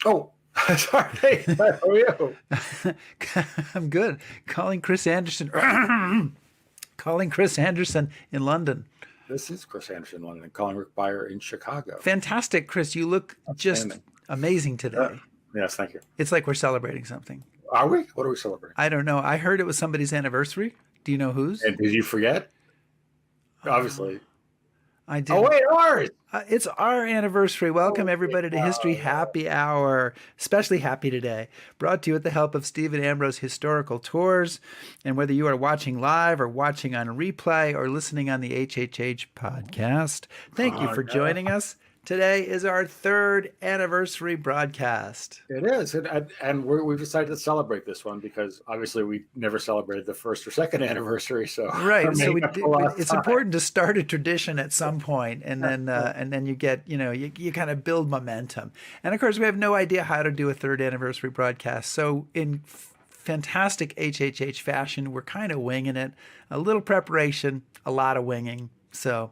Oh, sorry. Hey, how are you? I'm good. Calling Chris Anderson. Calling Chris Anderson in London. This is Chris Anderson, London, calling Rick Byer in Chicago. Fantastic, Chris. You look just Outstanding. amazing today. Yes, thank you. It's like we're celebrating something. Are we? What are we celebrating? I don't know. I heard it was somebody's anniversary. Do you know whose? And did you forget? Obviously. I did. Oh, wait, ours. It's our anniversary. Welcome, everybody, to History Happy Hour. Especially happy today. Brought to you with the help of Stephen Ambrose Historical Tours. And whether you are watching live or watching on replay or listening on the HHH podcast, thank you for joining us. Today is our third anniversary broadcast. It is. And we've decided to celebrate this one because obviously we never celebrated the first or second anniversary. So right. So it's important to start a tradition at some point, and then you get, you kind of build momentum. And of course, we have no idea how to do a third anniversary broadcast. So in fantastic HHH fashion, we're kind of winging it. A little preparation, a lot of winging. So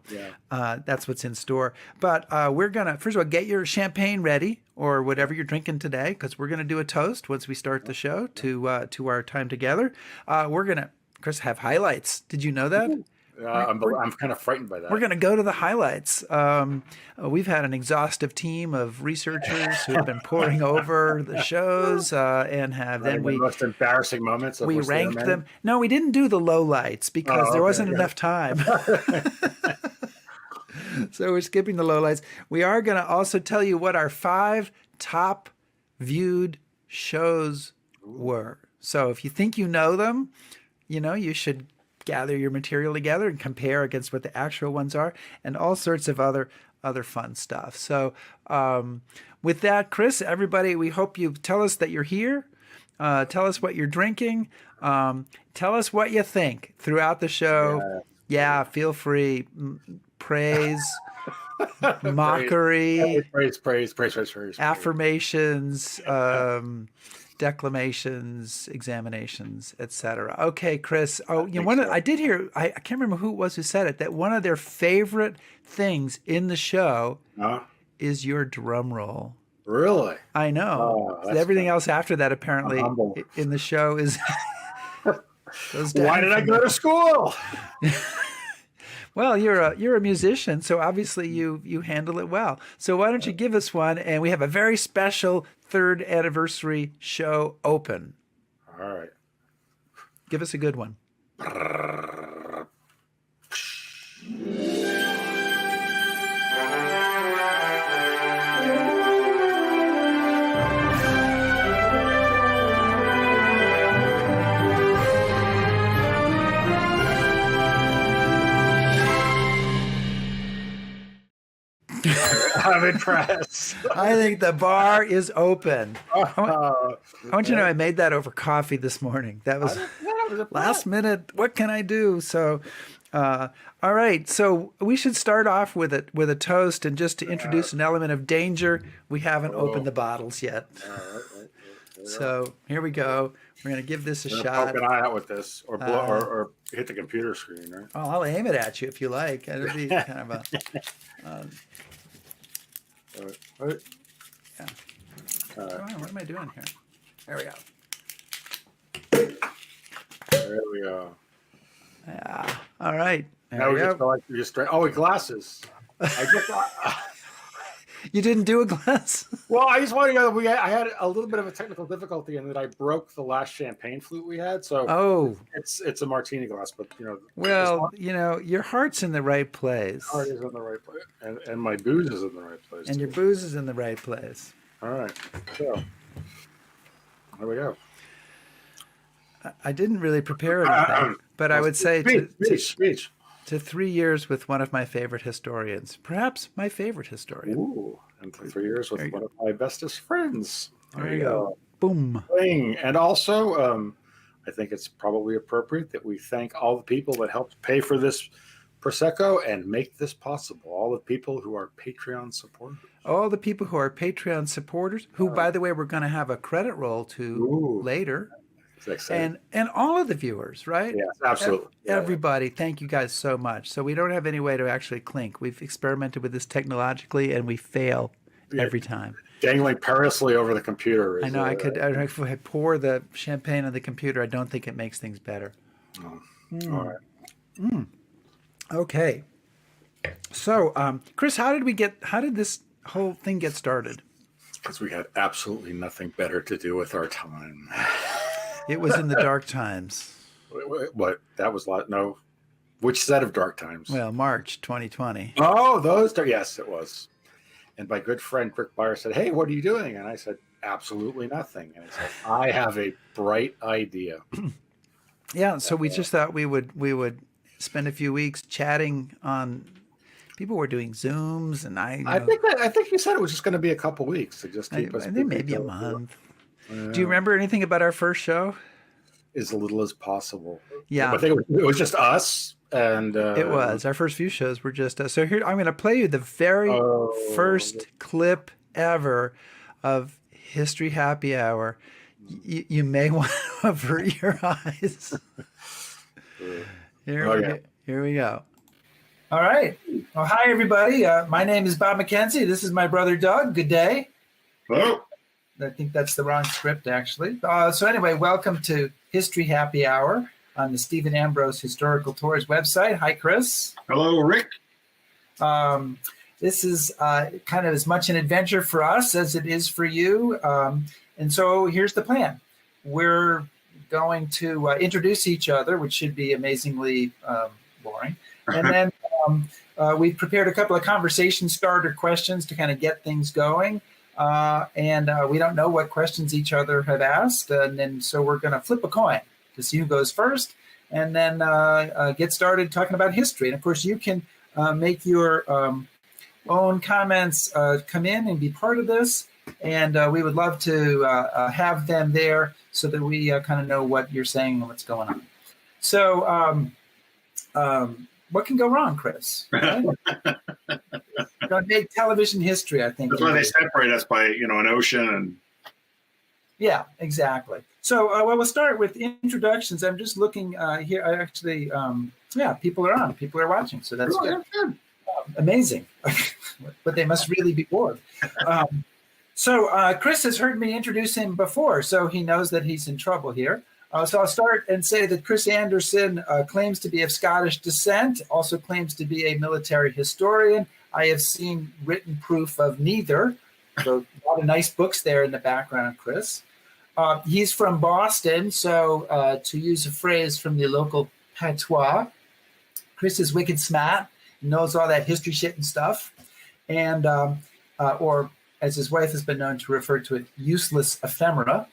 that's what's in store. But we're going to, first of all, get your champagne ready or whatever you're drinking today, because we're going to do a toast once we start the show to our time together. We're going to, Chris, have highlights. Did you know that? I'm kind of frightened by that. We're going to go to the highlights. We've had an exhaustive team of researchers who have been poring over the shows and have then the most embarrassing moments. We ranked them. No, we didn't do the lowlights because there wasn't enough time. So we're skipping the lowlights. We are going to also tell you what our 5 top viewed shows were. So if you think you know them, you should gather your material together and compare against what the actual ones are, and all sorts of other fun stuff. So with that, Chris, everybody, we hope you tell us that you're here. Tell us what you're drinking. Tell us what you think throughout the show. Yeah, feel free. Praise, mockery, praise, affirmations, declamations, examinations, etc. Okay, Chris. Oh, I did hear. I can't remember who it was who said it. That one of their favorite things in the show is your drum roll. Really? I know. Everything else after that, apparently, in the show is. Why did I go to school? Well, you're a musician, so obviously you handle it well. So why don't you give us one? And we have a very special third anniversary show open. All right. Give us a good one. I'm impressed. I think the bar is open. I want you to know I made that over coffee this morning. That was last minute. What can I do? So, all right. So we should start off with a toast, and just to introduce an element of danger, we haven't opened the bottles yet. So here we go. We're going to give this a shot. Poke an eye out with this, or blow, or hit the computer screen, right? Oh, I'll aim it at you if you like. It'll be kind of a. Yeah. What am I doing here? There we go. There we go. Yeah. All right. Now we just with glasses. You didn't do a glass? Well, I just wanted to know I had a little bit of a technical difficulty in that I broke the last champagne flute we had. So it's a martini glass, but Well, your heart's in the right place. Heart is in the right place, and my booze is in the right place. And your booze is in the right place. All right. So there we go. I didn't really prepare anything, but I would say speech. To 3 years with one of my favorite historians, perhaps my favorite historian. Ooh, and for 3 years with one of my bestest friends. There you go. Boom. And also, I think it's probably appropriate that we thank all the people that helped pay for this Prosecco and make this possible. All the people who are Patreon supporters. All the people who are Patreon supporters, who, by the way, we're going to have a credit roll to later. And all of the viewers, right? Yes, absolutely. Everybody, thank you guys so much. So we don't have any way to actually clink. We've experimented with this technologically, and we fail every time. dangling perilously over the computer. I know. I could pour the champagne on the computer. I don't think it makes things better. Oh, all right. Okay. So, Chris, how did this whole thing get started? Because we had absolutely nothing better to do with our time. It was in the dark times. What? That was no. Which set of dark times? Well, March 2020. Oh, those. Yes, it was. And my good friend Rick Byer said, "Hey, what are you doing?" And I said, "Absolutely nothing." And he said, "I have a bright idea." Yeah. So we just thought we would spend a few weeks chatting on. People were doing Zooms, and I think you said it was just going to be a couple weeks to just keep us. I think maybe a month. Do you remember anything about our first show? As little as possible. Yeah, I think it was just us, and it was our first few shows were just us. So here I'm going to play you the very first clip ever of History Happy Hour. You may want to avert your eyes. Here we go. All right. Well, hi, everybody. My name is Bob McKenzie. This is my brother, Doug. Good day. Hello. I think that's the wrong script, actually. So anyway, welcome to History Happy Hour on the Stephen Ambrose Historical Tours website. Hi, Chris. Hello, Rick. This is kind of as much an adventure for us as it is for you. And so here's the plan. We're going to introduce each other, which should be amazingly boring. And then we've prepared a couple of conversation starter questions to kind of get things going. And we don't know what questions each other have asked. And then so we're going to flip a coin to see who goes first and then get started talking about history. And of course, you can make your own comments come in and be part of this. And we would love to have them there so that we kind of know what you're saying and what's going on. So what can go wrong, Chris? Right? Going to make television history, I think. That's why they separate us by, an ocean and. Yeah, exactly. So we'll start with introductions. I'm just looking here. I actually, people are on. People are watching. So that's good. Amazing. But they must really be bored. So Chris has heard me introduce him before, so he knows that he's in trouble here. So I'll start and say that Chris Anderson claims to be of Scottish descent, also claims to be a military historian. I have seen written proof of neither. So a lot of nice books there in the background, Chris. He's from Boston, so to use a phrase from the local patois, Chris is wicked smart, knows all that history shit and stuff, and or as his wife has been known to refer to it, useless ephemera.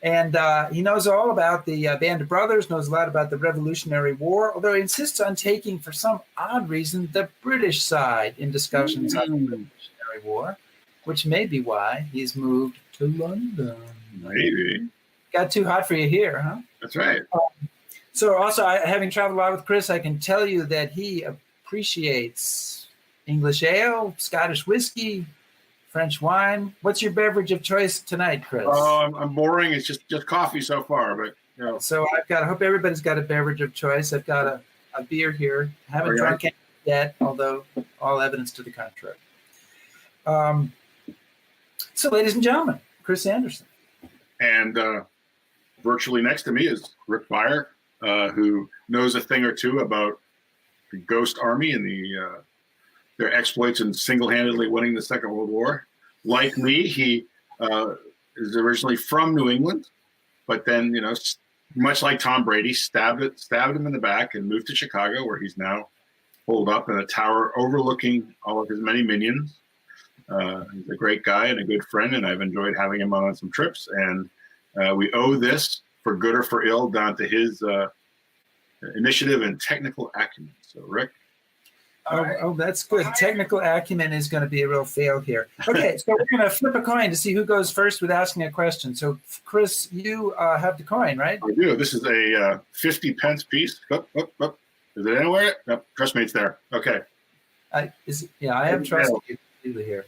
And he knows all about the Band of Brothers, knows a lot about the Revolutionary War, although he insists on taking, for some odd reason, the British side in discussions on the Revolutionary War, which may be why he's moved to London. Maybe. Got too hot for you here, huh? That's right. So also, having traveled a lot with Chris, I can tell you that he appreciates English ale, Scottish whiskey, French wine. What's your beverage of choice tonight, Chris? Oh, I'm boring. It's just coffee so far, but So I hope everybody's got a beverage of choice. I've got a beer here. I haven't drunk it yet, although all evidence to the contrary. So, ladies and gentlemen, Chris Anderson. And virtually next to me is Rick Byer, who knows a thing or two about the Ghost Army and their exploits in single-handedly winning the Second World War. Like me, he is originally from New England, but then, much like Tom Brady, stabbed him in the back and moved to Chicago, where he's now holed up in a tower overlooking all of his many minions. He's a great guy and a good friend, and I've enjoyed having him on some trips. And we owe this, for good or for ill, down to his initiative and technical acumen. So, Rick. Oh, that's good. Technical acumen is going to be a real fail here. Okay, so we're going to flip a coin to see who goes first with asking a question. So, Chris, you have the coin, right? I do. This is a 50 pence piece. Is it anywhere? Nope. Trust me, it's there. Okay. I have trust you here.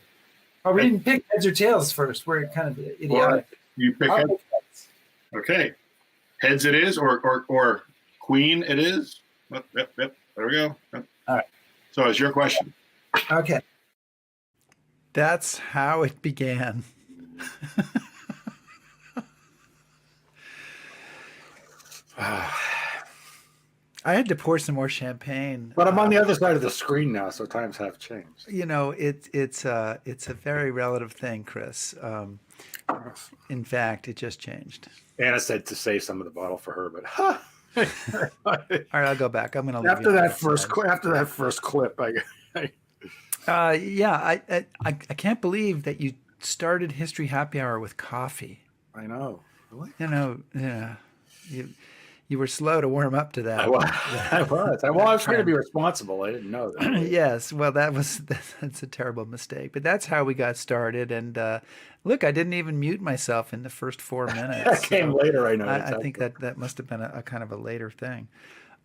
Oh, we didn't pick heads or tails first. We're kind of idiotic. You pick heads. Okay. Heads it is, or queen it is. Yep. There we go. Yep. All right. So it's your question. Okay. That's how it began. I had to pour some more champagne. But I'm on the other side of the screen now, so times have changed. You know, it's a very relative thing, Chris. In fact, it just changed. Anna said to save some of the bottle for her, but All right, I'll go back. I'm going to after that first clip, I can't believe that you started History Happy Hour with coffee. I know. Really? You know, yeah. You were slow to warm up to that. I was. I was trying to be responsible. I didn't know that. Yes. Well, that's a terrible mistake. But that's how we got started. And look, I didn't even mute myself in the first 4 minutes. That came later, I know. I think that must have been a kind of a later thing.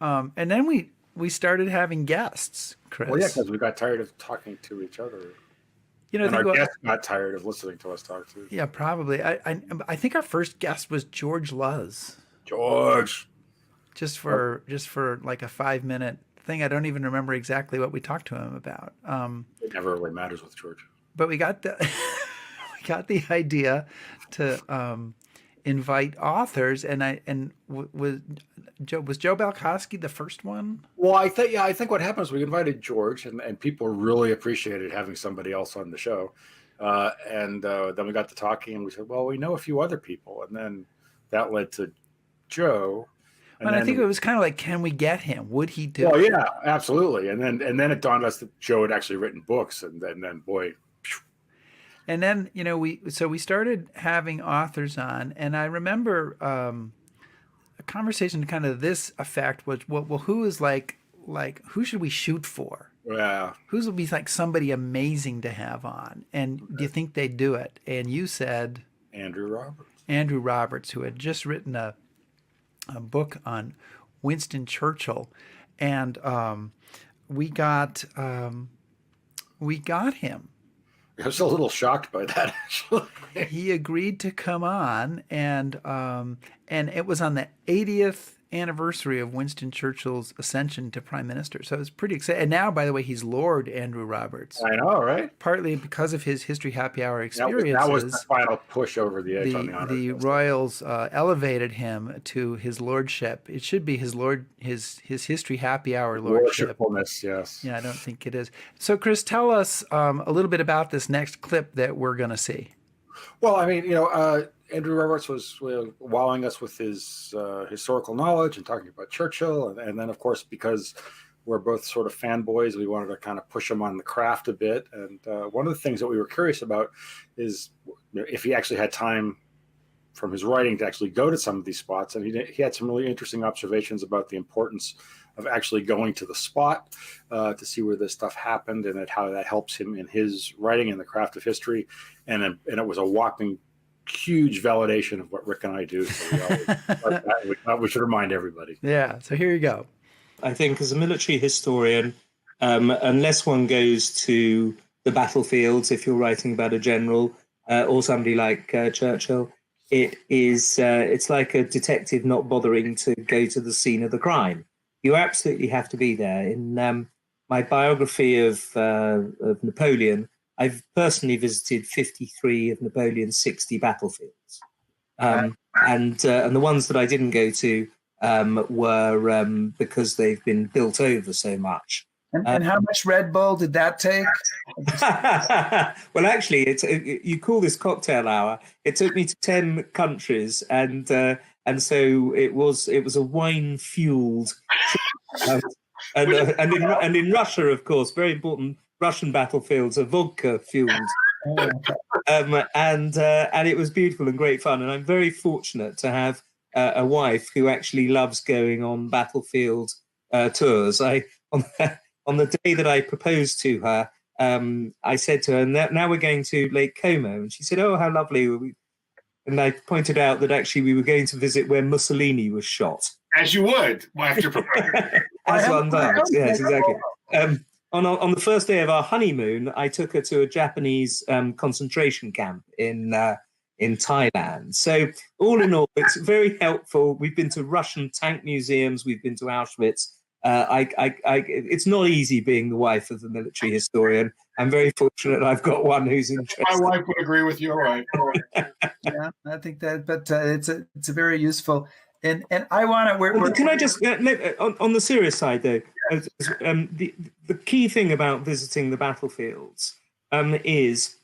And then we started having guests, Chris. Well, yeah, because we got tired of talking to each other. You know, and our guests got tired of listening to us talk too. Yeah, probably. I think our first guest was George Luz. George. Just for like a 5-minute thing. I don't even remember exactly what we talked to him about. It never really matters with George. But we got the idea to invite authors, was Joe Balkoski the first one? Well, I think what happened was we invited George, and people really appreciated having somebody else on the show. Then we got to talking, and we said, well, we know a few other people, and then that led to Joe. And I think it was kind of like, can we get him? Would he do it? Oh, yeah, absolutely. And then it dawned on us that Joe had actually written books, and then boy. And then, you know, we started having authors on, and I remember a conversation kind of this effect was, well, who is like who should we shoot for? Yeah. Who's would be like somebody amazing to have on? And do you think they'd do it? And you said Andrew Roberts, who had just written a book on Winston Churchill, and we got him. I was a little shocked by that, actually. He agreed to come on, and it was on the 80th anniversary of Winston Churchill's ascension to prime minister. So it was pretty exciting. And now, by the way, he's Lord Andrew Roberts. I know, right? Partly because of his History Happy Hour experiences. That was the final push over the edge on the honor. The royals elevated him to his lordship. It should be his History Happy Hour lordship. Worshipfulness, yes. Yeah, I don't think it is. So, Chris, tell us a little bit about this next clip that we're going to see. Well, I mean, Andrew Roberts was wowing us with his historical knowledge and talking about Churchill. And then, of course, because we're both sort of fanboys, we wanted to kind of push him on the craft a bit. And one of the things that we were curious about is if he actually had time from his writing to actually go to some of these spots. And he had some really interesting observations about the importance of actually going to the spot to see where this stuff happened and how that helps him in his writing and the craft of history. And it was a whopping huge validation of what Rick and I do. So we should remind everybody. Yeah. So here you go. I think as a military historian, unless one goes to the battlefields, if you're writing about a general or somebody like Churchill, it's like a detective not bothering to go to the scene of the crime. You absolutely have to be there. In my biography of Napoleon, I've personally visited 53 of Napoleon's 60 battlefields. And the ones that I didn't go to were because they've been built over so much. And how much Red Bull did that take? Well, actually, you call this cocktail hour. It took me to 10 countries, and so it was a wine fueled. And in Russia, of course, very important. Russian battlefields are vodka fueled, and it was beautiful and great fun. And I'm very fortunate to have a wife who actually loves going on battlefield tours. On the day that I proposed to her, I said to her, "Now we're going to Lake Como," and she said, "Oh, how lovely!" And I pointed out that actually we were going to visit where Mussolini was shot. As you would after proposing. As one does, yes, exactly. On the first day of our honeymoon, I took her to a Japanese concentration camp in Thailand. So all in all, it's very helpful. We've been to Russian tank museums. We've been to Auschwitz. It's not easy being the wife of a military historian. I'm very fortunate I've got one who's interested. My wife would agree with you, right? Yeah, I think that, but it's a very useful. And I want to. Can I just on the serious side though? The key thing about visiting the battlefields is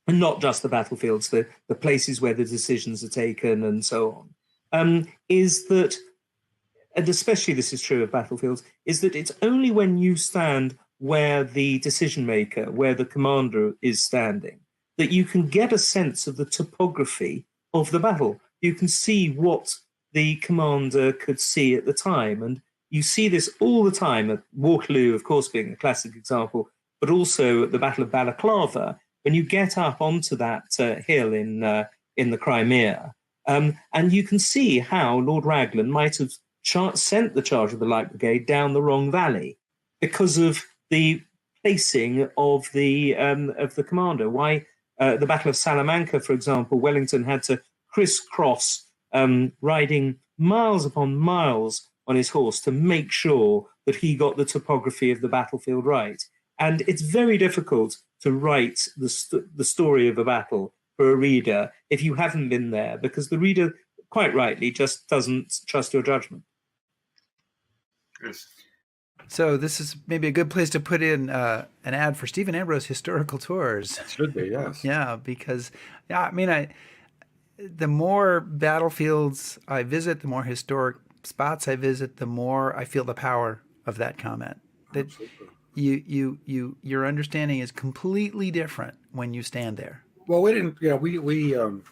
not just the battlefields, the places where the decisions are taken and so on. Is that, and especially this is true of battlefields, is that it's only when you stand where the decision maker, where the commander is standing, that you can get a sense of the topography of the battle. You can see what the commander could see at the time. And you see this all the time at Waterloo, of course, being a classic example, but also at the Battle of Balaclava, when you get up onto that hill in the Crimea, and you can see how Lord Raglan might have sent the charge of the Light Brigade down the wrong valley because of the placing of the commander. Why the Battle of Salamanca, for example, Wellington had to crisscross, riding miles upon miles on his horse to make sure that he got the topography of the battlefield right. And it's very difficult to write the story of a battle for a reader if you haven't been there, because the reader, quite rightly, just doesn't trust your judgment. Yes. So this is maybe a good place to put in an ad for Stephen Ambrose Historical Tours. It should be, yes. Yeah, because the more battlefields I visit, the more historic spots I visit, the more I feel the power of that comment. That your understanding is completely different when you stand there. Well, we didn't. One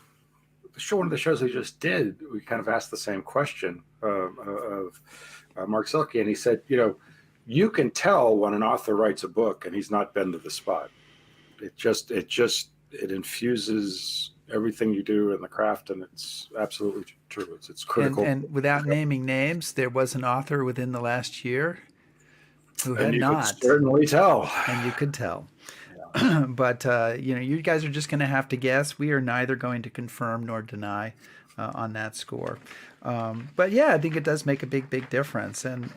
of the shows we just did, we kind of asked the same question of Mark Silke, and he said, you can tell when an author writes a book and he's not been to the spot. It infuses everything you do in the craft, and it's absolutely true. It's critical. And without naming names, there was an author within the last year who had not. Could certainly tell. And you could tell. Yeah. But, you guys are just going to have to guess. We are neither going to confirm nor deny on that score. But, yeah, I think it does make a big difference. And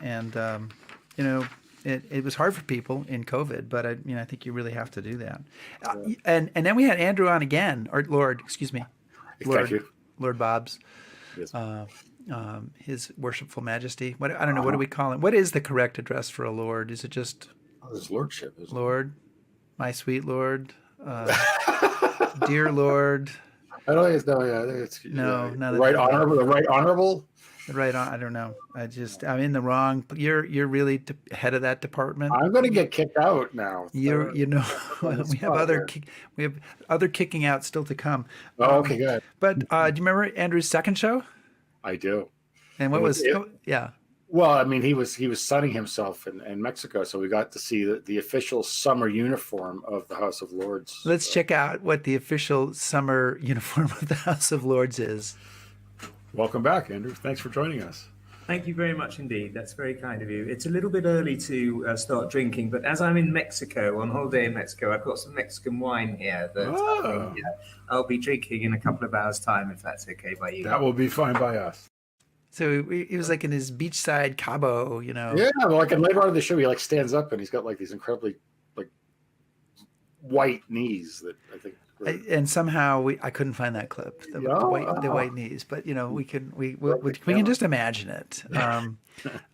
it was hard for people in COVID, but I think you really have to do that. And then we had Andrew on again, or Lord, excuse me. Thank you. Lord Bob's. Yes. His worshipful majesty. I don't know, what do we call him? What is the correct address for a lord? Is it just his lordship? Lord, my sweet Lord, dear Lord? I don't think it's it's no, the right honorable. The right honorable. Right on. I don't know. I'm in the wrong. You're really head of that department. I'm going to get kicked out now. We have other kicking out still to come. Oh, okay, good. But do you remember Andrew's second show? I do. And what was it? Yeah. Well, I mean, he was sunning himself in Mexico, so we got to see the official summer uniform of the House of Lords. Let's check out what the official summer uniform of the House of Lords is. Welcome back, Andrew. Thanks for joining us. Thank you very much indeed. That's very kind of you. It's a little bit early to start drinking, but as I'm in Mexico, on holiday in Mexico, I've got some Mexican wine here that I'll be drinking in a couple of hours' time, if that's okay by you. That will be fine by us. So he was like in his beachside Cabo, Yeah, like in later on in the show, he stands up and he's got these incredibly white knees that I think. And somehow I couldn't find that clip, the white knees, but we can just imagine it.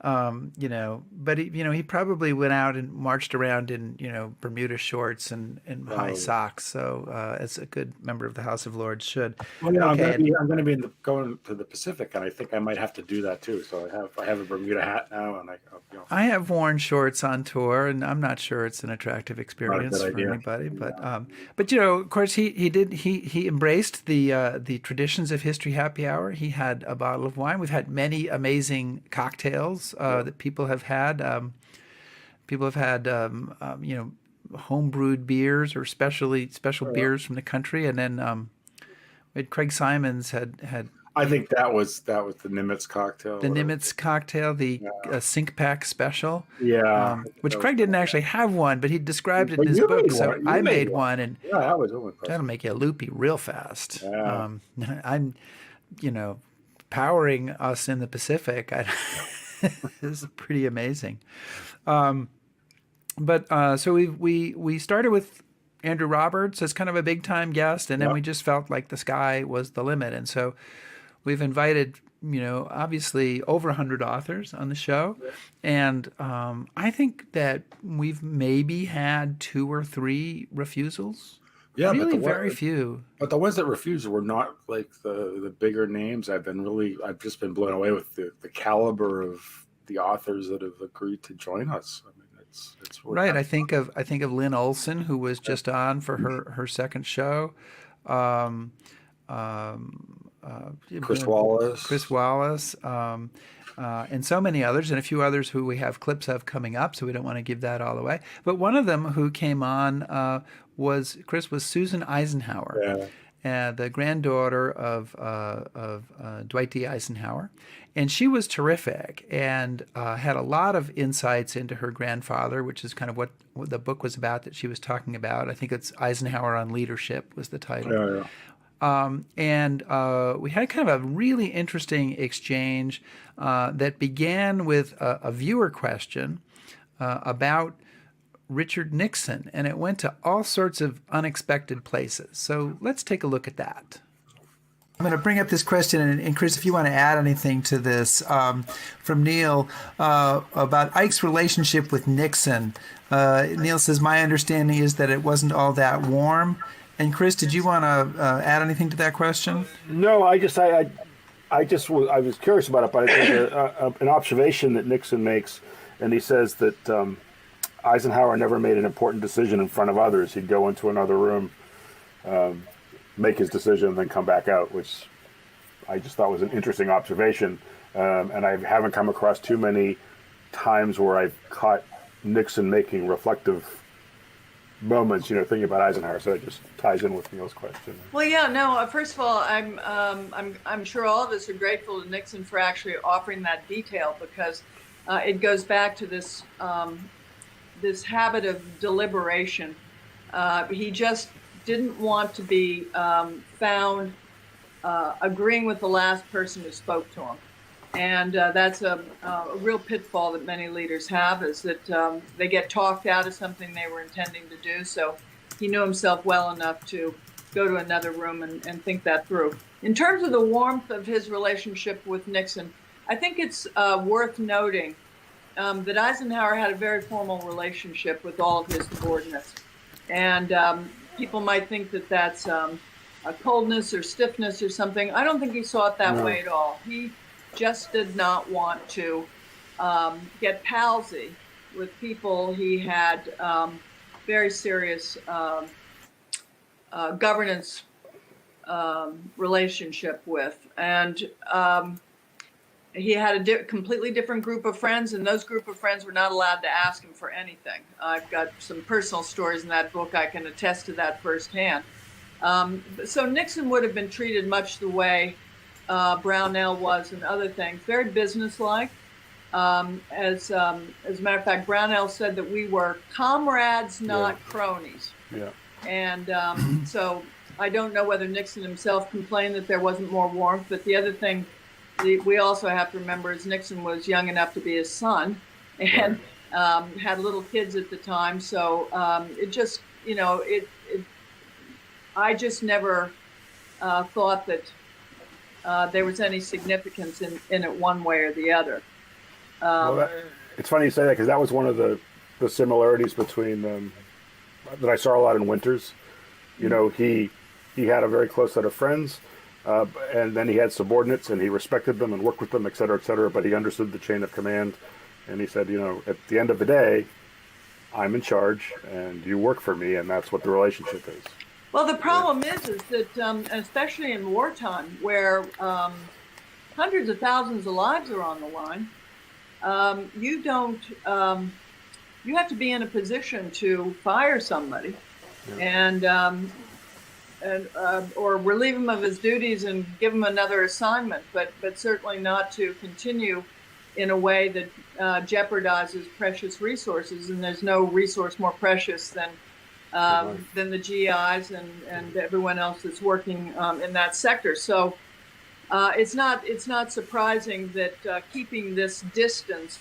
But he probably went out and marched around in Bermuda shorts and high socks. So as a good member of the House of Lords should. Well, I'm going to be going to the Pacific, and I think I might have to do that too. So I have a Bermuda hat now, and I have worn shorts on tour, and I'm not sure it's an attractive experience for anybody. But of course he embraced the traditions of History Happy Hour. He had a bottle of wine. We've had many amazing cocktails that people have had. Home brewed beers or special beers from the country, and then we had Craig Symonds had. I think that was the Nimitz cocktail. The Nimitz cocktail, the Sink Pack Special. Yeah. Which Craig didn't actually have one, but he described it in his book. So I made one, and that was really impressive. That'll make you loopy real fast. Yeah. I'm, powering us in the Pacific. This is pretty amazing. So we started with Andrew Roberts as kind of a big time guest, and then we just felt like the sky was the limit, and so we've invited, obviously over 100 authors on the show, and I think that we've maybe had 2 or 3 refusals. Yeah, really very few. But the ones that refused were not like the bigger names. I've just been blown away with the caliber of the authors that have agreed to join us. I mean, it's right. I think of Lynn Olson, who was just on for her second show. Chris Wallace, and so many others, and a few others who we have clips of coming up, so we don't want to give that all away. But one of them who came on was Susan Eisenhower, the granddaughter of Dwight D. Eisenhower, and she was terrific and had a lot of insights into her grandfather, which is kind of what the book was about that she was talking about. I think it's Eisenhower on Leadership was the title. And we had kind of a really interesting exchange that began with a viewer question about Richard Nixon, and it went to all sorts of unexpected places. So let's take a look at that. I'm going to bring up this question, and Chris, if you want to add anything to this, from Neil about Ike's relationship with Nixon. Neil says, my understanding is that it wasn't all that warm. And Chris, did you want to add anything to that question? No, I was curious about it, but I think an observation that Nixon makes, and he says that Eisenhower never made an important decision in front of others. He'd go into another room, make his decision, and then come back out, which I just thought was an interesting observation. And I haven't come across too many times where I've caught Nixon making reflective moments, thinking about Eisenhower. So it just ties in with Neil's question. Well, yeah, no. First of all, I'm sure all of us are grateful to Nixon for actually offering that detail, because it goes back to this this habit of deliberation. He just didn't want to be found agreeing with the last person who spoke to him. And that's a real pitfall that many leaders have, is that they get talked out of something they were intending to do. So he knew himself well enough to go to another room and think that through. In terms of the warmth of his relationship with Nixon, I think it's worth noting that Eisenhower had a very formal relationship with all of his subordinates. And people might think that that's a coldness or stiffness or something. I don't think he saw it that way at all. He just did not want to get palsy with people he had very serious governance relationship with. And he had a completely different group of friends, and those group of friends were not allowed to ask him for anything. I've got some personal stories in that book. I can attest to that firsthand. So Nixon would have been treated much the way Brownell was and other things, very businesslike. As a matter of fact, Brownell said that we were comrades, not cronies. Yeah. And so I don't know whether Nixon himself complained that there wasn't more warmth, but the other thing we also have to remember is Nixon was young enough to be his son and had little kids at the time. So it just, I just never thought that there was any significance in it one way or the other. It's funny you say that, because that was one of the similarities between that I saw a lot in Winters. He had a very close set of friends, and then he had subordinates, and he respected them and worked with them, et cetera, but he understood the chain of command. And he said, at the end of the day, I'm in charge and you work for me, and that's what the relationship is. Well, the problem is that, especially in wartime, where hundreds of thousands of lives are on the line, you have to be in a position to fire somebody and or relieve him of his duties and give him another assignment, but certainly not to continue in a way that jeopardizes precious resources. And there's no resource more precious than the GIs and everyone else that's working in that sector. So it's not surprising that keeping this distance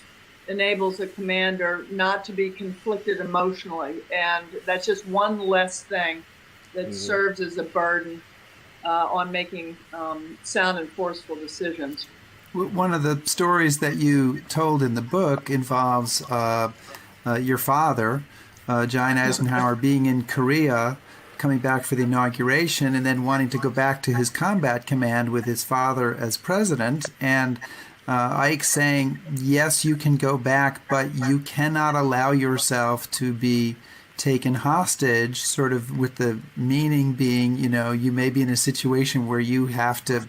enables a commander not to be conflicted emotionally, and that's just one less thing that serves as a burden on making sound and forceful decisions. One of the stories that you told in the book involves your father, John Eisenhower, being in Korea, coming back for the inauguration, and then wanting to go back to his combat command with his father as president, and Ike saying, yes, you can go back, but you cannot allow yourself to be taken hostage, sort of with the meaning being, you may be in a situation where you have to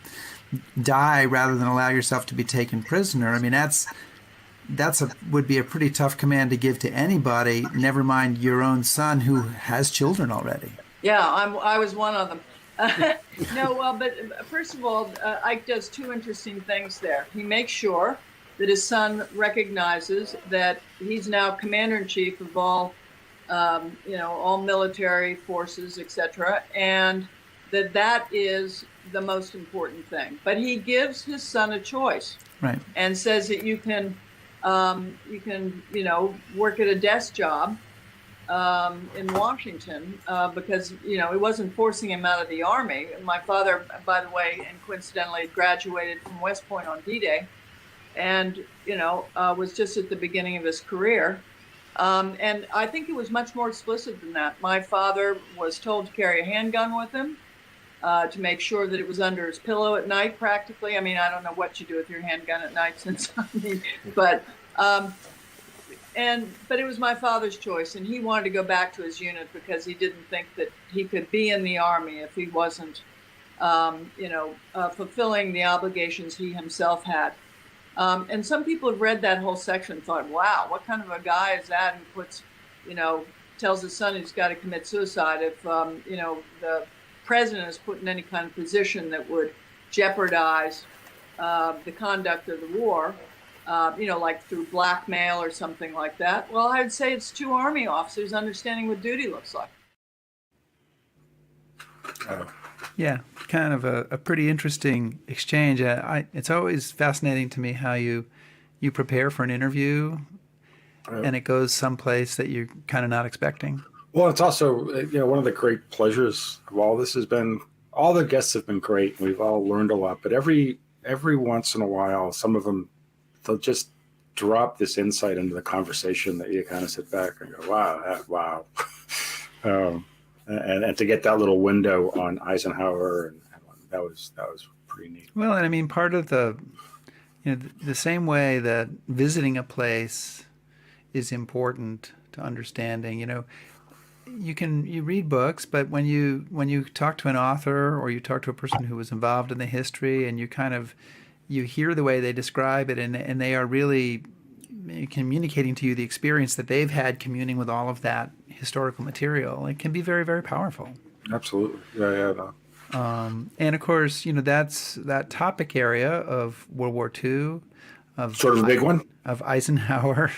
die rather than allow yourself to be taken prisoner. I mean, would be a pretty tough command to give to anybody, never mind your own son who has children already. Yeah, I was one of them. But first of all, Ike does two interesting things there. He makes sure that his son recognizes that he's now commander-in-chief of all military forces, etc., and that is the most important thing. But he gives his son a choice, right, and says that you can work at a desk job in Washington because he wasn't forcing him out of the Army. My father, by the way, and coincidentally graduated from West Point on D-Day, and was just at the beginning of his career. And I think it was much more explicit than that. My father was told to carry a handgun with him, to make sure that it was under his pillow at night, practically. I mean, I don't know what you do with your handgun at night, but it was my father's choice, and he wanted to go back to his unit because he didn't think that he could be in the Army if he wasn't, fulfilling the obligations he himself had. And some people have read that whole section and thought, wow, what kind of a guy is that who puts, tells his son he's got to commit suicide if, the president is put in any kind of position that would jeopardize the conduct of the war, like through blackmail or something like that. Well, I'd say it's two Army officers understanding what duty looks like. Yeah, kind of a pretty interesting exchange. It's always fascinating to me how you prepare for an interview, and it goes someplace that you're kind of not expecting. Well, it's also one of the great pleasures of all this has been all the guests have been great. We've all learned a lot, but every once in a while, some of them they'll just drop this insight into the conversation that you kind of sit back and go, wow. And to get that little window on Eisenhower, and that was pretty neat. Well, and I mean, part of the same way that visiting a place is important to understanding. You read books, but when you talk to an author or you talk to a person who was involved in the history, and you hear the way they describe it, and they are really communicating to you the experience that they've had communing with all of that historical material, it can be very, very powerful. Absolutely. Yeah. And of course, that's that topic area of World War II, of sort of a big one, of Eisenhower,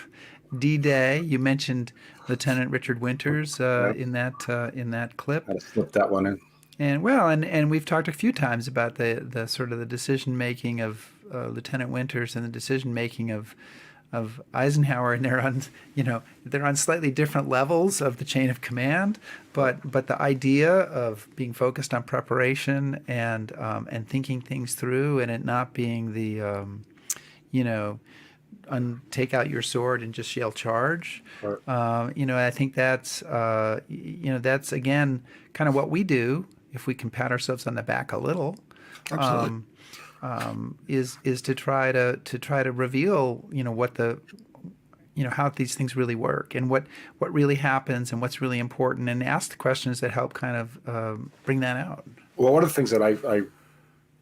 D-Day. You mentioned Lieutenant Richard Winters in that clip. I had to slip that one in. And we've talked a few times about the sort of the decision making of Lieutenant Winters and the decision making of Eisenhower, and they're on slightly different levels of the chain of command, but the idea of being focused on preparation and thinking things through, and it not being the take out your sword and just yell charge. Right. I think that's again kind of what we do if we can pat ourselves on the back a little. Absolutely. Is to try to reveal what how these things really work, and what really happens, and what's really important, and ask the questions that help kind of bring that out. Well, one of the things that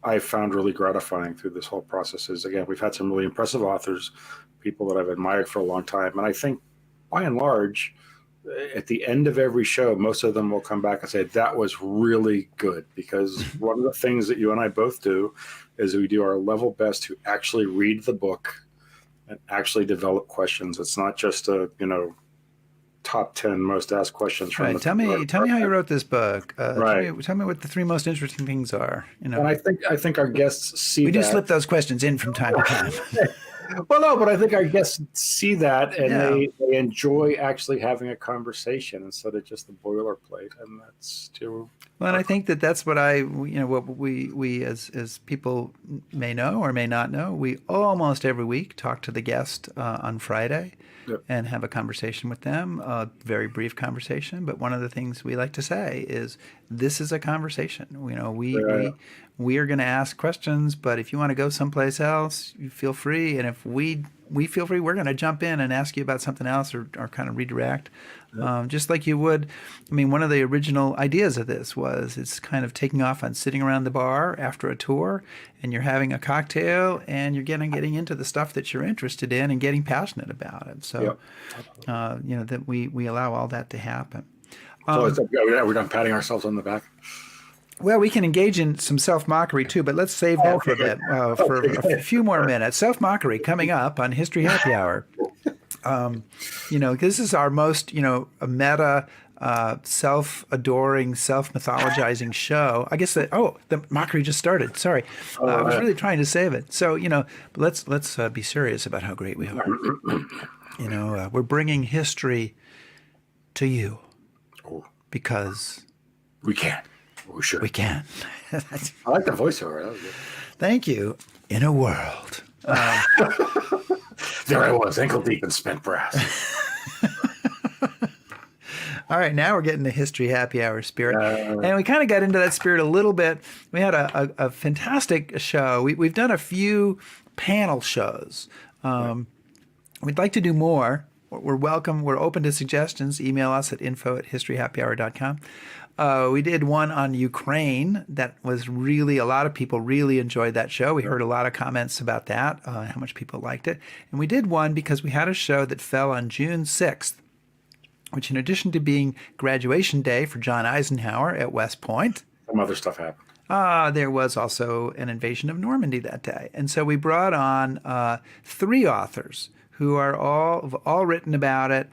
I found really gratifying through this whole process is, again, we've had some really impressive authors, people that I've admired for a long time, and I think by and large, at the end of every show, most of them will come back and say, that was really good, because one of the things that you and I both do is we do our level best to actually read the book and actually develop questions. It's not just top 10 most asked questions from Right. Tell me how you wrote this book. Right. Tell me what the 3 most interesting things are. And I think our guests see we do that. slip those questions in from time to time. Well, no, but I think our guests see that, and Yeah. they enjoy actually having a conversation instead of just the boilerplate, and that's too. Well, and I think that's what what we as people may know or may not know, we almost every week talk to the guest on Friday. Yep. And have a conversation with them, a very brief conversation. But one of the things we like to say is, this is a conversation. We are going to ask questions, but if you want to go someplace else, you feel free. And if we feel free, we're going to jump in and ask you about something else or kind of redirect, just like you would. I mean, one of the original ideas of this was it's kind of taking off on sitting around the bar after a tour, and you're having a cocktail, and you're getting into the stuff that you're interested in and getting passionate about it. So, that we allow all that to happen. So we're done patting ourselves on the back. Well, we can engage in some self-mockery too, but let's save that for a bit, for a few more minutes. Self-mockery coming up on History Happy Hour. This is our most, meta, self-adoring, self-mythologizing show. I guess the mockery just started. Sorry. I was really trying to save it. So, let's be serious about how great we are. We're bringing history to you because we can. We should. We can. I like the voiceover. That was good. Thank you. In a world. There I was, ankle deep in spent brass. All right, now we're getting the History Happy Hour spirit. And we kind of got into that spirit a little bit. We had a fantastic show. We've done a few panel shows. We'd like to do more. We're welcome. We're open to suggestions. Email us at info@historyhappyhour.com. We did one on Ukraine that was really, a lot of people really enjoyed that show. We heard a lot of comments about that, how much people liked it. And we did one because we had a show that fell on June 6th, which in addition to being graduation day for John Eisenhower at West Point, some other stuff happened. There was also an invasion of Normandy that day. And so we brought on 3 authors who are all written about it,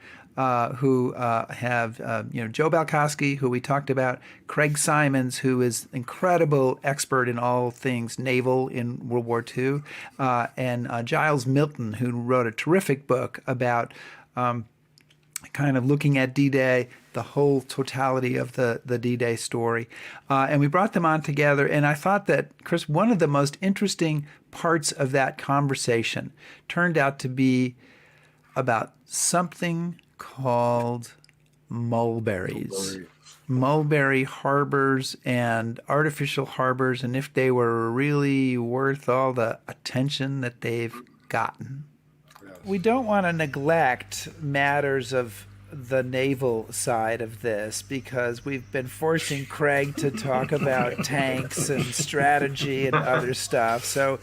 who have, Joe Balkoski, who we talked about, Craig Symonds, who is incredible expert in all things naval in World War II, and Giles Milton, who wrote a terrific book about kind of looking at D-Day, the whole totality of the D-Day story. And we brought them on together, and I thought that, Chris, one of the most interesting parts of that conversation turned out to be about something called mulberries. Mulberry harbors and artificial harbors, and if they were really worth all the attention that they've gotten. We don't want to neglect matters of the naval side of this because we've been forcing Craig to talk about tanks and strategy and other stuff. So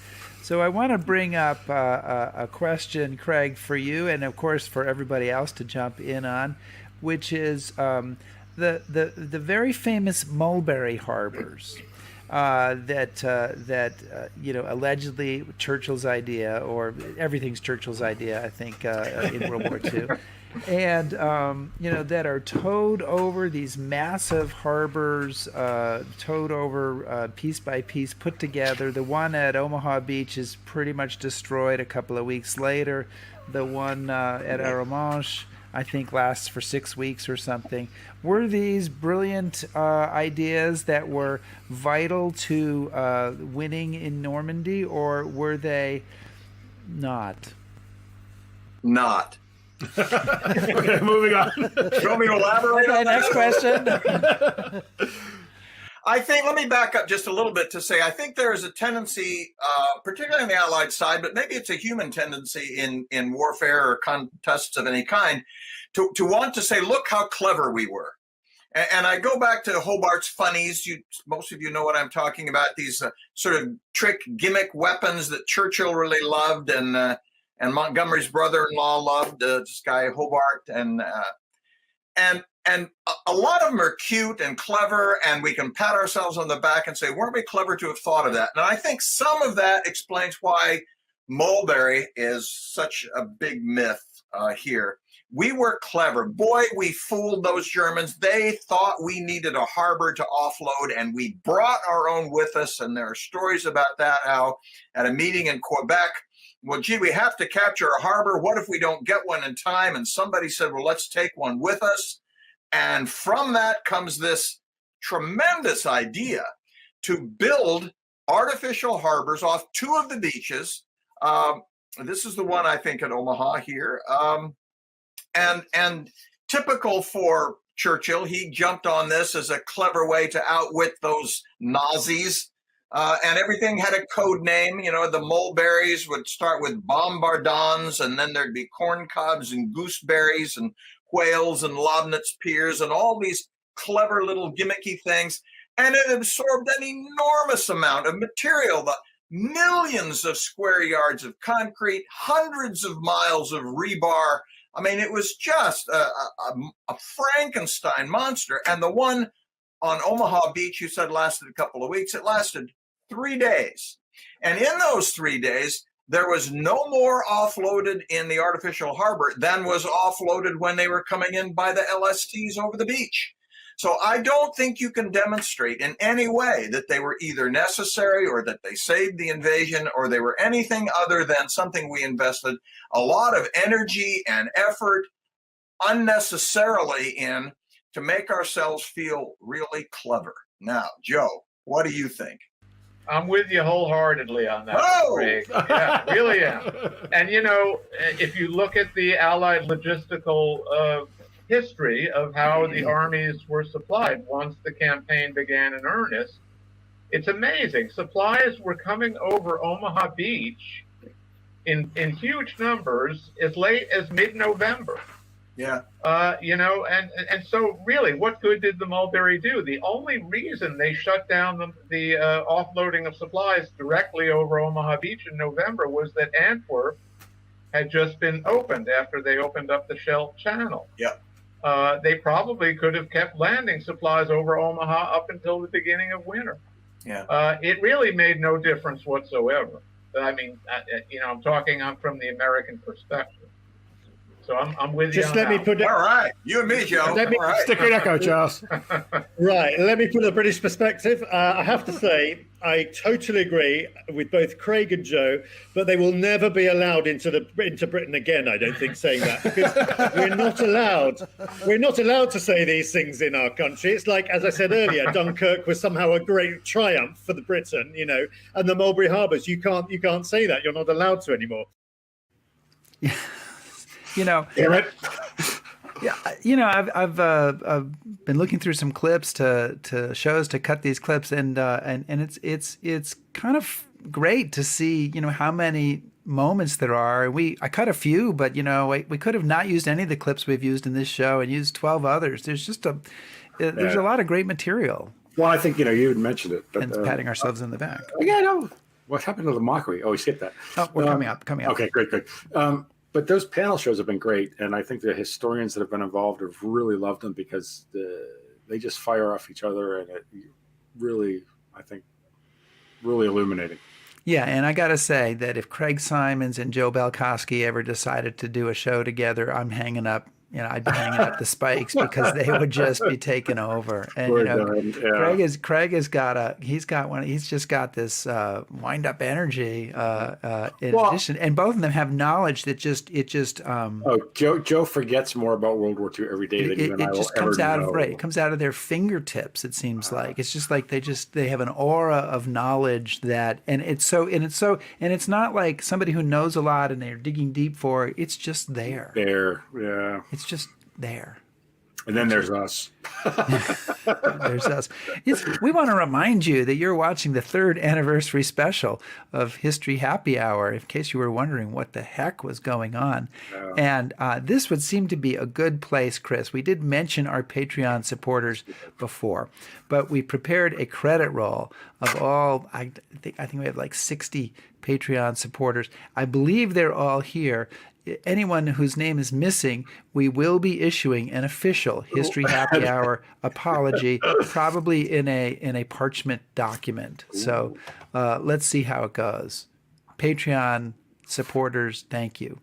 I want to bring up a question, Craig, for you and, of course, for everybody else to jump in on, which is the very famous Mulberry harbors that allegedly Churchill's idea, or everything's Churchill's idea, I think, in World War II. And, that are towed over these massive harbors, towed over piece by piece, put together. The one at Omaha Beach is pretty much destroyed a couple of weeks later. The one at Arromanches, I think, lasts for 6 weeks or something. Were these brilliant ideas that were vital to winning in Normandy, or were they not? Not. Okay, moving on. Show me elaborate. Okay, next question. I think, let me back up just a little bit to say, I think there is a tendency, particularly on the Allied side, but maybe it's a human tendency in warfare or contests of any kind, to want to say, look how clever we were. And I go back to Hobart's funnies. Most of you know what I'm talking about, these sort of trick gimmick weapons that Churchill really loved, and Montgomery's brother-in-law loved, this guy Hobart, and a lot of them are cute and clever, and we can pat ourselves on the back and say, weren't we clever to have thought of that? And I think some of that explains why Mulberry is such a big myth here. we were clever. Boy, we fooled those Germans. They thought we needed a harbor to offload, and we brought our own with us. And there are stories about that, how at a meeting in Quebec, well, gee, we have to capture a harbor. What if we don't get one in time? And somebody said, well, let's take one with us. And from that comes this tremendous idea to build artificial harbors off two of the beaches. This is the one, I think, at Omaha here. And typical for Churchill, he jumped on this as a clever way to outwit those Nazis. And everything had a code name. You know, the mulberries would start with bombardons, and then there'd be corn cobs and gooseberries and whales and Lobnitz piers and all these clever little gimmicky things. And it absorbed an enormous amount of material, the millions of square yards of concrete, hundreds of miles of rebar. I mean, it was just a Frankenstein monster. And the one on Omaha Beach, you said lasted a couple of weeks. It lasted 3 days. And in those 3 days, there was no more offloaded in the artificial harbor than was offloaded when they were coming in by the LSTs over the beach. So I don't think you can demonstrate in any way that they were either necessary or that they saved the invasion or they were anything other than something we invested a lot of energy and effort unnecessarily in to make ourselves feel really clever. Now, Joe, what do you think? I'm with you wholeheartedly on that, Oh! Craig. Yeah, really am. And, you know, if you look at the Allied logistical history of how the armies were supplied once the campaign began in earnest, it's amazing. Supplies were coming over Omaha Beach in huge numbers as late as mid-November. Yeah. You know, and so really, what good did the Mulberry do? The only reason they shut down the offloading of supplies directly over Omaha Beach in November was that Antwerp had just been opened after they opened up the Scheldt Channel. Yeah. They probably could have kept landing supplies over Omaha up until the beginning of winter. Yeah. It really made no difference whatsoever. I mean, you know, I'm talking from the American perspective. So I'm with you. Just let me put it. All right. You and me, Joe. Let me All right. Stick your neck out, Charles. Right. Let me put a British perspective. I have to say, I totally agree with both Craig and Joe, but they will never be allowed into Britain again. I don't think saying that because we're not allowed. We're not allowed to say these things in our country. It's like, as I said earlier, Dunkirk was somehow a great triumph for the Britain, you know, and the Mulberry Harbours. You can't say that. You're not allowed to anymore. You know, Damn it. yeah, you know, I've been looking through some clips to shows to cut these clips, and it's kind of great to see, you know, how many moments there are. I cut a few, but you know, we could have not used any of the clips we've used in this show and used 12 others. There's just there's a lot of great material. Well, I think, you know, you had mentioned it. But, And patting ourselves in the back. Yeah, no. What happened to the mockery? Oh, we skipped that. Oh, we're coming up. Okay, great. But those panel shows have been great, and I think the historians that have been involved have really loved them because they just fire off each other, and it really, I think, really illuminating. Yeah, and I got to say that if Craig Symonds and Joe Balkoski ever decided to do a show together, I'm hanging up. You know, I'd be hanging up the spikes because they would just be taken over. And you know, Craig has got he's just got this wind up energy. In addition, and both of them have knowledge that Joe forgets more about World War II every day than you and I will ever know. It comes out of their fingertips. It seems like it's just like they have an aura of knowledge that, and it's not like somebody who knows a lot and they're digging deep for it. It's just there. Yeah. It's just there. And then there's us. There's us. We want to remind you that you're watching the 3rd anniversary special of History Happy Hour, in case you were wondering what the heck was going on. Oh. And this would seem to be a good place, Chris. We did mention our Patreon supporters before, but we prepared a credit roll of all, I think we have like 60 Patreon supporters. I believe they're all here. Anyone whose name is missing, we will be issuing an official History Happy Hour apology, probably in a parchment document. So let's see how it goes. Patreon supporters, thank you.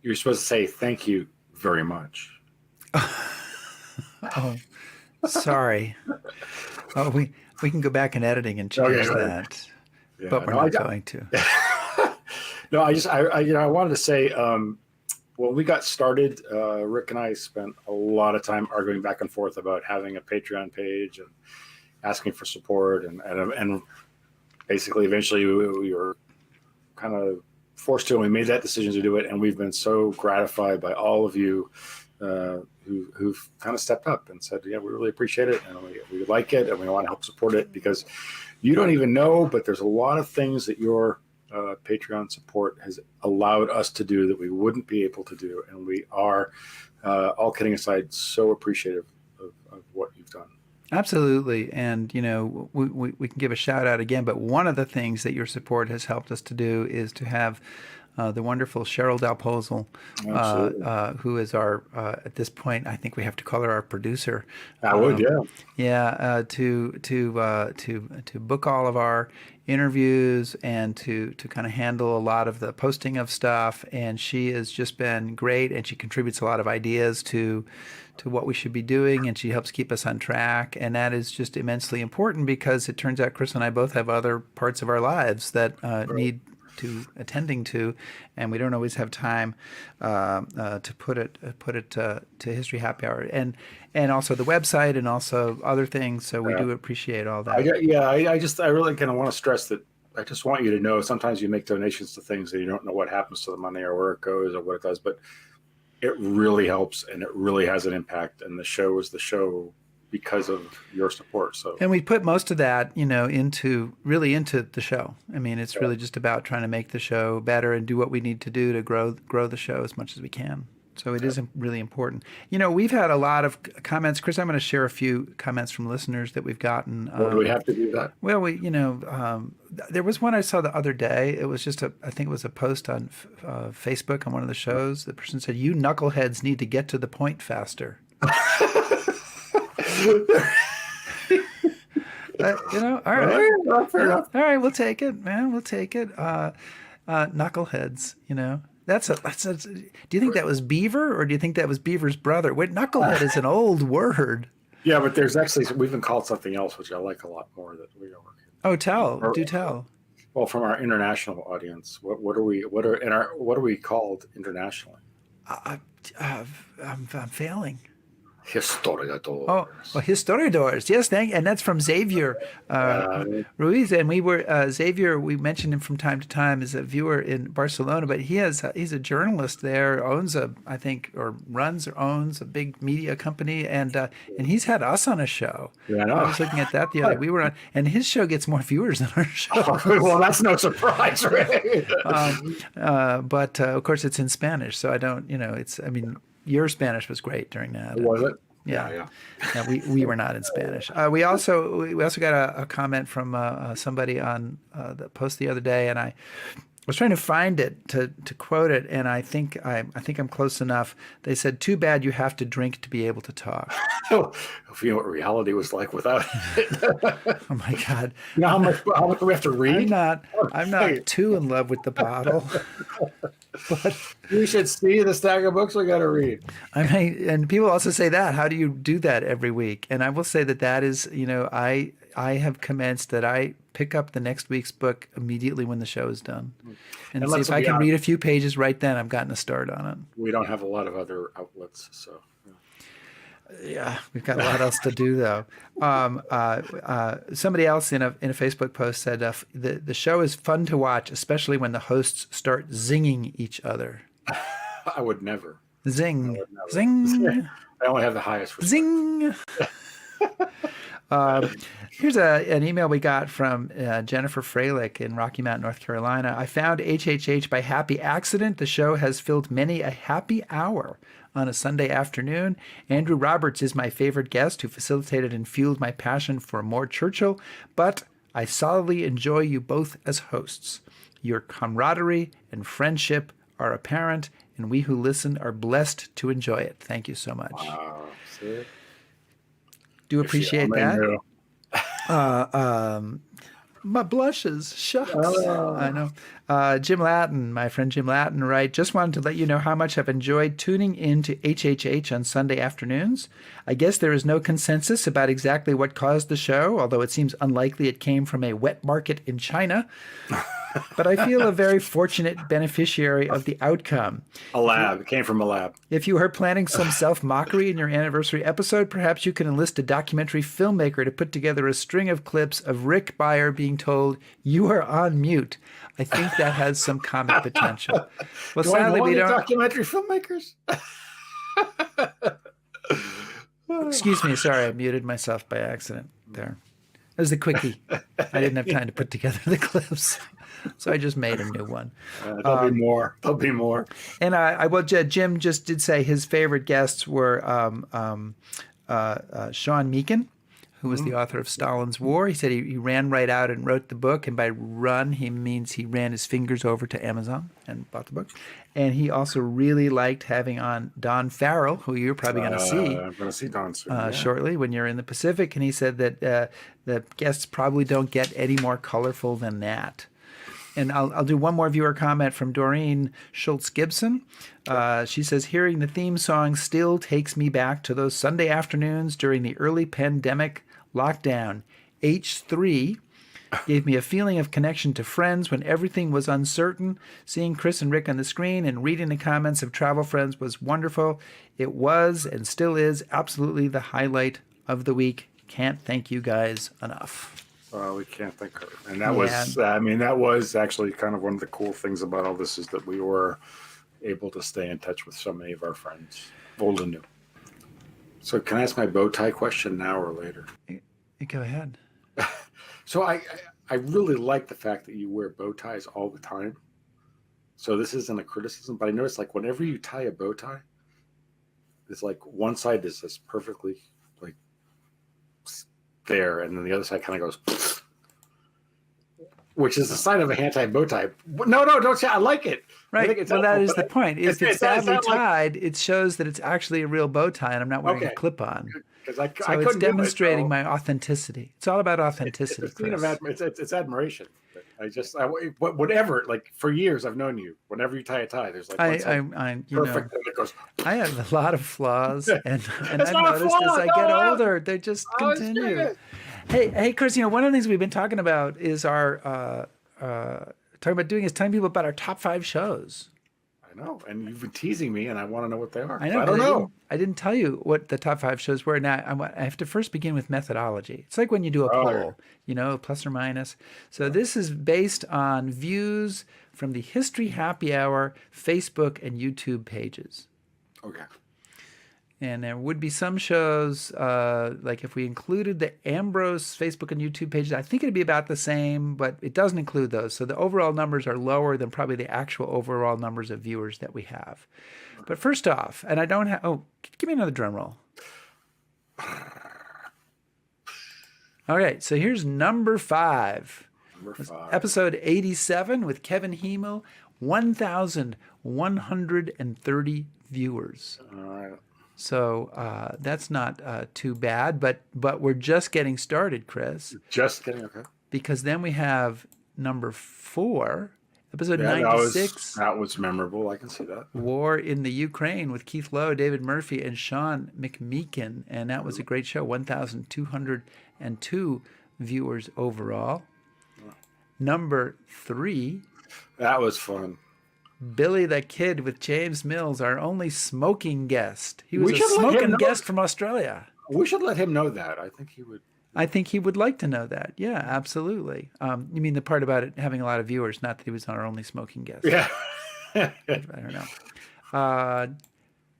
you're supposed to say thank you very much. Oh, sorry. Oh, we can go back in editing and change that, Yeah, but we're not going to. No, I wanted to say, when we got started, Rick and I spent a lot of time arguing back and forth about having a Patreon page and asking for support, and basically eventually we were kind of forced to, and we made that decision to do it. And we've been so gratified by all of you who've kind of stepped up and said, yeah, we really appreciate it, and we like it, and we want to help support it, because you don't even know, but there's a lot of things that your Patreon support has allowed us to do that we wouldn't be able to do. And we are, all kidding aside, so appreciative of what you've done. Absolutely. And, we can give a shout out again, but one of the things that your support has helped us to do is to have the wonderful Cheryl Dalposel, who is our, at this point, I think we have to call her our producer. I would, yeah. Yeah, to book all of our interviews and to kind of handle a lot of the posting of stuff. And she has just been great, and she contributes a lot of ideas to what we should be doing, and she helps keep us on track. And that is just immensely important, because it turns out Chris and I both have other parts of our lives that need attending to, and we don't always have time to put it to History Happy Hour, and also the website, and also other things. So we do appreciate all that. I really kind of want to stress that. I just want you to know, sometimes you make donations to things and you don't know what happens to the money or where it goes or what it does, but it really helps, and it really has an impact. And the show is the show because of your support. And we put most of that, into the show. I mean, it's really just about trying to make the show better and do what we need to do to grow the show as much as we can. So it is really important. We've had a lot of comments. Chris, I'm going to share a few comments from listeners that we've gotten. Do we have to do that? Well, there was one I saw the other day. It was just I think it was a post on Facebook on one of the shows. The person said, "You knuckleheads need to get to the point faster." All right. All right, we'll take it, man. We'll take it. Knuckleheads, That's a. Do you think that was Beaver, or do you think that was Beaver's brother? Wait, knucklehead is an old word. Yeah, but there's actually, we've been called something else, which I like a lot more. That we are. Oh, do tell. Well, from our international audience, what are we called internationally? I'm failing. Historiadores. Oh, historiadores. Yes, and that's from Xavier Ruiz. And we were Xavier. We mentioned him from time to time as a viewer in Barcelona, but he's a journalist there. Runs or owns a big media company, and he's had us on a show. Yeah, I know. I was looking at that the other. We were on, and his show gets more viewers than our show. Well, that's no surprise, right? But of course, it's in Spanish, so I don't. Your Spanish was great during that. Was it? Yeah. We were not in Spanish. We also got a comment from somebody on the post the other day, and I was trying to find it to quote it, and I think I'm close enough. They said, "Too bad you have to drink to be able to talk." If you know what reality was like without it. Oh my God! How much do we have to read? I'm not too in love with the bottle. But you should see the stack of books we got to read. And people also say that. How do you do that every week? And I will say that is, I have commenced that I pick up the next week's book immediately when the show is done, and see if I can read a few pages right then. I've gotten a start on it. We don't have a lot of other outlets, so. Yeah, we've got a lot else to do, though. Somebody else in a Facebook post said the show is fun to watch, especially when the hosts start zinging each other. I would never. Zing. Zing. I only have the highest respect. Zing. Here's an email we got from Jennifer Freilich in Rocky Mount, North Carolina. I found HHH by happy accident. The show has filled many a happy hour on a Sunday afternoon. Andrew Roberts is my favorite guest who facilitated and fueled my passion for more Churchill, but I solidly enjoy you both as hosts. Your camaraderie and friendship are apparent, and we who listen are blessed to enjoy it. Thank you so much. Wow. See? Do appreciate that. My blushes. Shucks. I know. Jim Latin, my friend Jim Latin, right? Just wanted to let you know how much I've enjoyed tuning in to HHH on Sunday afternoons. I guess there is no consensus about exactly what caused the show, although it seems unlikely it came from a wet market in China. But I feel a very fortunate beneficiary of the outcome. A lab. It came from a lab. If you are planning some self-mockery in your anniversary episode, perhaps you can enlist a documentary filmmaker to put together a string of clips of Rick Beyer being told, "You are on mute." I think that has some comic potential. Well, sadly, we don't. Documentary filmmakers. Excuse me. Sorry, I muted myself by accident there. It was the quickie. I didn't have time to put together the clips. So I just made a new one. There'll be more. There'll be more. And Jim just did say his favorite guests were Sean Meakin, who was the author of Stalin's War. He said he ran right out and wrote the book. And by run, he means he ran his fingers over to Amazon and bought the book. And he also really liked having on Don Farrell, who you're probably going to see. I'm going to see Don soon. Shortly when you're in the Pacific. And he said that the guests probably don't get any more colorful than that. And I'll do one more viewer comment from Doreen Schultz-Gibson. She says, hearing the theme song still takes me back to those Sunday afternoons during the early pandemic lockdown. H3 gave me a feeling of connection to friends when everything was uncertain. Seeing Chris and Rick on the screen and reading the comments of travel friends was wonderful. It was and still is absolutely the highlight of the week. Can't thank you guys enough. Well, we can't thank her. And that was, that was actually kind of one of the cool things about all this is that we were able to stay in touch with so many of our friends, old and new. So can I ask my bow tie question now or later? Go ahead. So I really like the fact that you wear bow ties all the time. So this isn't a criticism, but I noticed like whenever you tie a bow tie, it's like one side is just perfectly like there, and then the other side kind of goes, which is the sign of a hand tie bow tie. No, don't say I like it. Right. Well, that is the point. If it's badly tied, it shows that it's actually a real bow tie, and I'm not wearing a clip-on. So it's demonstrating my authenticity. It's all about authenticity. It's admiration. Whatever. Like for years, I've known you. Whenever you tie a tie, there's like perfect, and it goes. I have a lot of flaws, and I've noticed as I get older, they just continue. Hey, Chris. One of the things we've been talking about is telling people about our top 5 shows. I know, and you've been teasing me, and I want to know what they are. I know. I don't know. I didn't tell you what the top 5 shows were. Now I have to first begin with methodology. It's like when you do a poll, plus or minus. So this is based on views from the History Happy Hour Facebook and YouTube pages. Okay. And there would be some shows, like if we included the Ambrose Facebook and YouTube pages, I think it'd be about the same, but it doesn't include those. So the overall numbers are lower than probably the actual overall numbers of viewers that we have. But first off, and I don't have, give me another drum roll. All right, so here's number 5. Episode 87 with Kevin Hemel, 1,130 viewers. All right. So that's not too bad, but we're just getting started, Chris. Just getting, okay. Because then we have number 4, episode 96. That was memorable. I can see that. War in the Ukraine with Keith Lowe, David Murphy, and Sean McMeekin. And that was a great show, 1,202 viewers overall. Number 3. That was fun. Billy the Kid with James Mills, our only smoking guest. He was a smoking guest from Australia. We should let him know that. I think he would. I think he would like to know that. Yeah, absolutely. You mean the part about it having a lot of viewers, not that he was our only smoking guest. Yeah. I don't know.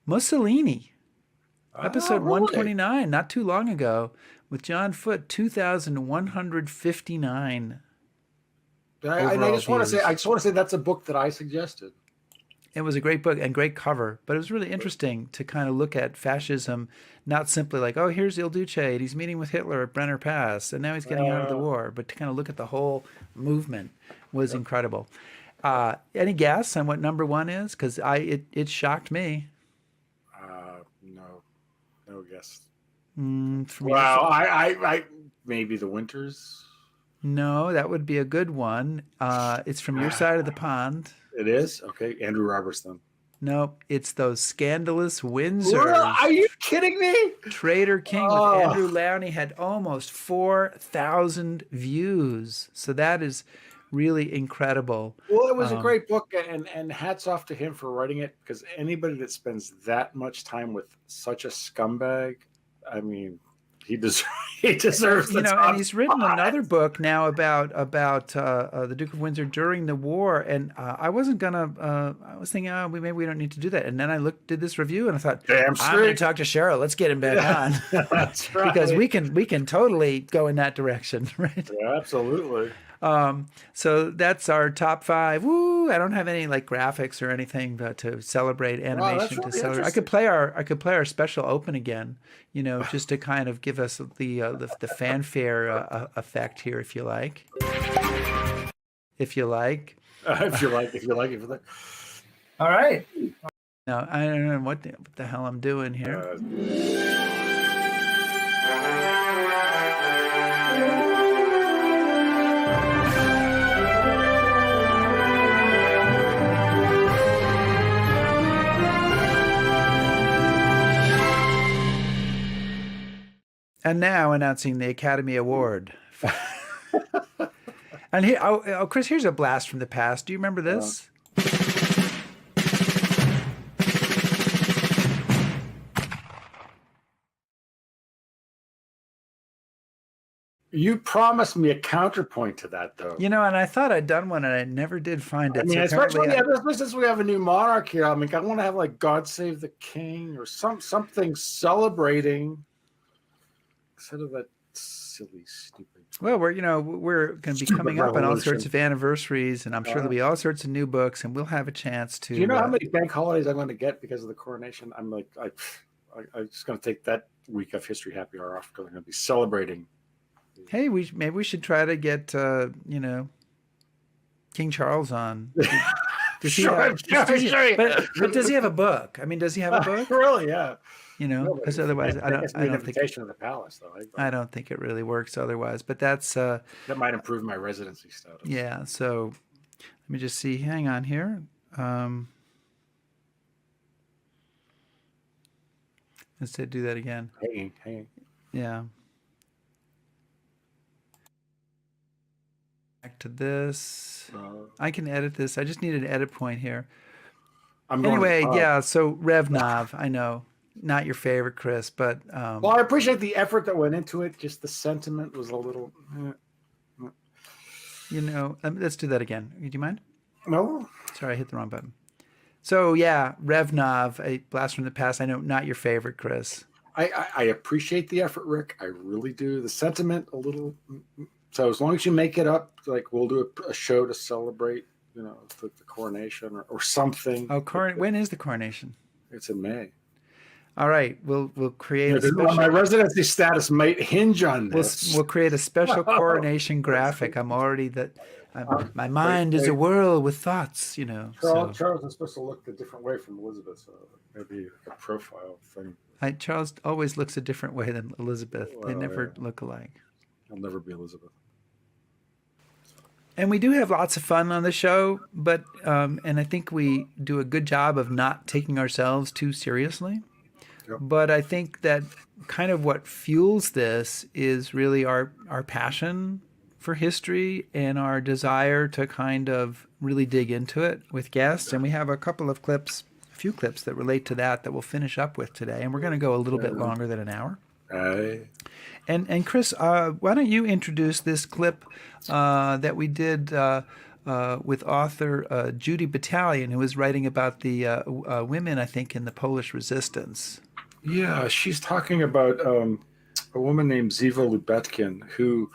Mussolini, episode 129, not too long ago, with John Foote, 2,159. I just want to say that's a book that I suggested. It was a great book and great cover, but it was really interesting to kind of look at fascism, not simply like, oh, here's Il Duce, and he's meeting with Hitler at Brenner Pass, and now he's getting out of the war, but to kind of look at the whole movement was incredible. Any guess on what number 1 is? Because it shocked me. No guess. I maybe The Winters. No, that would be a good one. It's from your side of the pond. It is? Okay, Andrew Roberts then. Nope, it's those scandalous Windsors. Are you kidding me? Trader King with Andrew Lowney had almost 4,000 views. So that is really incredible. Well, it was a great book, and hats off to him for writing it, because anybody that spends that much time with such a scumbag, I mean, he deserves the top and he's written spot. another book now about the Duke of Windsor during the war, and I wasn't gonna. I was thinking, maybe we don't need to do that. And then I did this review, and I thought, Damn I'm straight. going to talk to Cheryl. Let's get him back on. That's right. Because we can totally go in that direction, right? Yeah, absolutely. So that's our top 5. Woo! I don't have any like graphics or anything to celebrate animation. Really to celebrate, I could play our special open again. Just to kind of give us the fanfare effect here, if you like. If you like. If you like. All right. No, I don't know what the hell I'm doing here. And now announcing the Academy Award. And here, Chris, here's a blast from the past. Do you remember this? You promised me a counterpoint to that, though. And I thought I'd done one, and I never did find it. I mean, especially since we have a new monarch here. I mean, I want to have like "God Save the King" or something celebrating instead of that silly, stupid. Well, we're going to be coming up on all sorts of anniversaries, and I'm sure there'll be all sorts of new books, and we'll have a chance to. Do you know how many bank holidays I'm going to get because of the coronation? I'm like, I'm just going to take that week of History Happy Hour off because I'm going to be celebrating. Hey, maybe we should try to get King Charles on. Sure. But does he have a book? I mean, does he have a book? Really? Yeah. Because otherwise, I don't think invitation of the palace, though. I don't think it really works otherwise. But that's that might improve my residency status. Yeah. So let me just see. Hang on here. Let's do that again. Hanging. Yeah. Back to this. I can edit this. I just need an edit point here. Anyway, yeah. So Revnov, I know. Not your favorite, Chris, but well, I appreciate the effort that went into it. Just the sentiment was a little. Let's do that again. Do you mind? No. Sorry, I hit the wrong button. So yeah, Revnov, a blast from the past. I know, not your favorite, Chris. I appreciate the effort, Rick. I really do. The sentiment a little. So as long as you make it up, like we'll do a show to celebrate, the coronation or something. Oh, when is the coronation? It's in May. All right, we'll create a special. My residency status might hinge on this. We'll create a special coronation graphic. I'm already my mind is a whirl with thoughts. Charles is supposed to look a different way from Elizabeth, so maybe a profile thing. Charles always looks a different way than Elizabeth. They never look alike. I'll never be Elizabeth. And we do have lots of fun on the show, but and I think we do a good job of not taking ourselves too seriously. Yep. But I think that kind of what fuels this is really our passion for history and our desire to kind of really dig into it with guests. And we have a few clips that relate to that we'll finish up with today. And we're going to go a little bit longer than an hour. And Chris, why don't you introduce this clip that we did with author Judy Battalion, who was writing about the women, I think, in the Polish resistance. Yeah, she's talking about a woman named Ziva Lubetkin, who,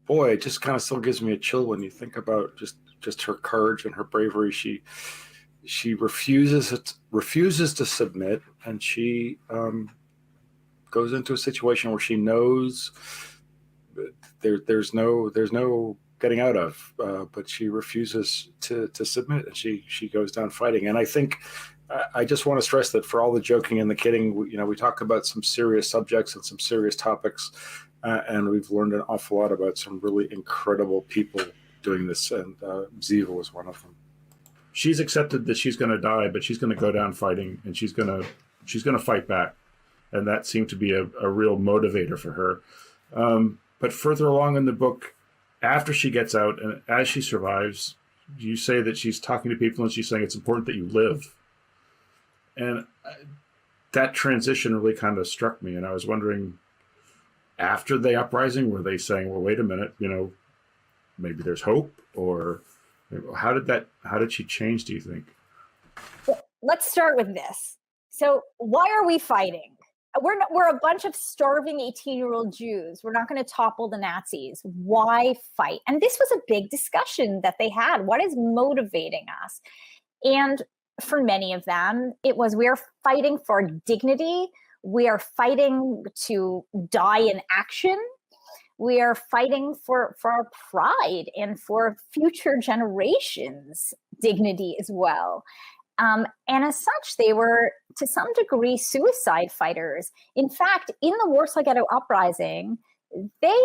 boy, it just kind of still gives me a chill when you think about just her courage and her bravery. She refuses to submit, and she goes into a situation where she knows there's no getting out of, but she refuses to submit, and she goes down fighting. And I think I just want to stress that for all the joking and the kidding, we talk about some serious subjects and some serious topics. and we've learned an awful lot about some really incredible people doing this, and Ziva was one of them. She's accepted that she's going to die, but she's going to go down fighting, and she's going to fight back, and that seemed to be a real motivator for her. But further along in the book, after she gets out and as she survives, you say that she's talking to people and she's saying it's important that you live, and that transition really kind of struck me. And I was wondering, after the uprising, were they saying, well, wait a minute, maybe there's hope? Or how did she change, do you think? Let's start with this. So why are we fighting? We're a bunch of starving 18-year-old Jews. We're not going to topple the Nazis. Why fight? And this was a big discussion that they had. What is motivating us? And for many of them, it was, we are fighting for dignity. We are fighting to die in action. We are fighting for our pride and for future generations' dignity as well. And as such, they were, to some degree, suicide fighters. In fact, in the Warsaw Ghetto Uprising, they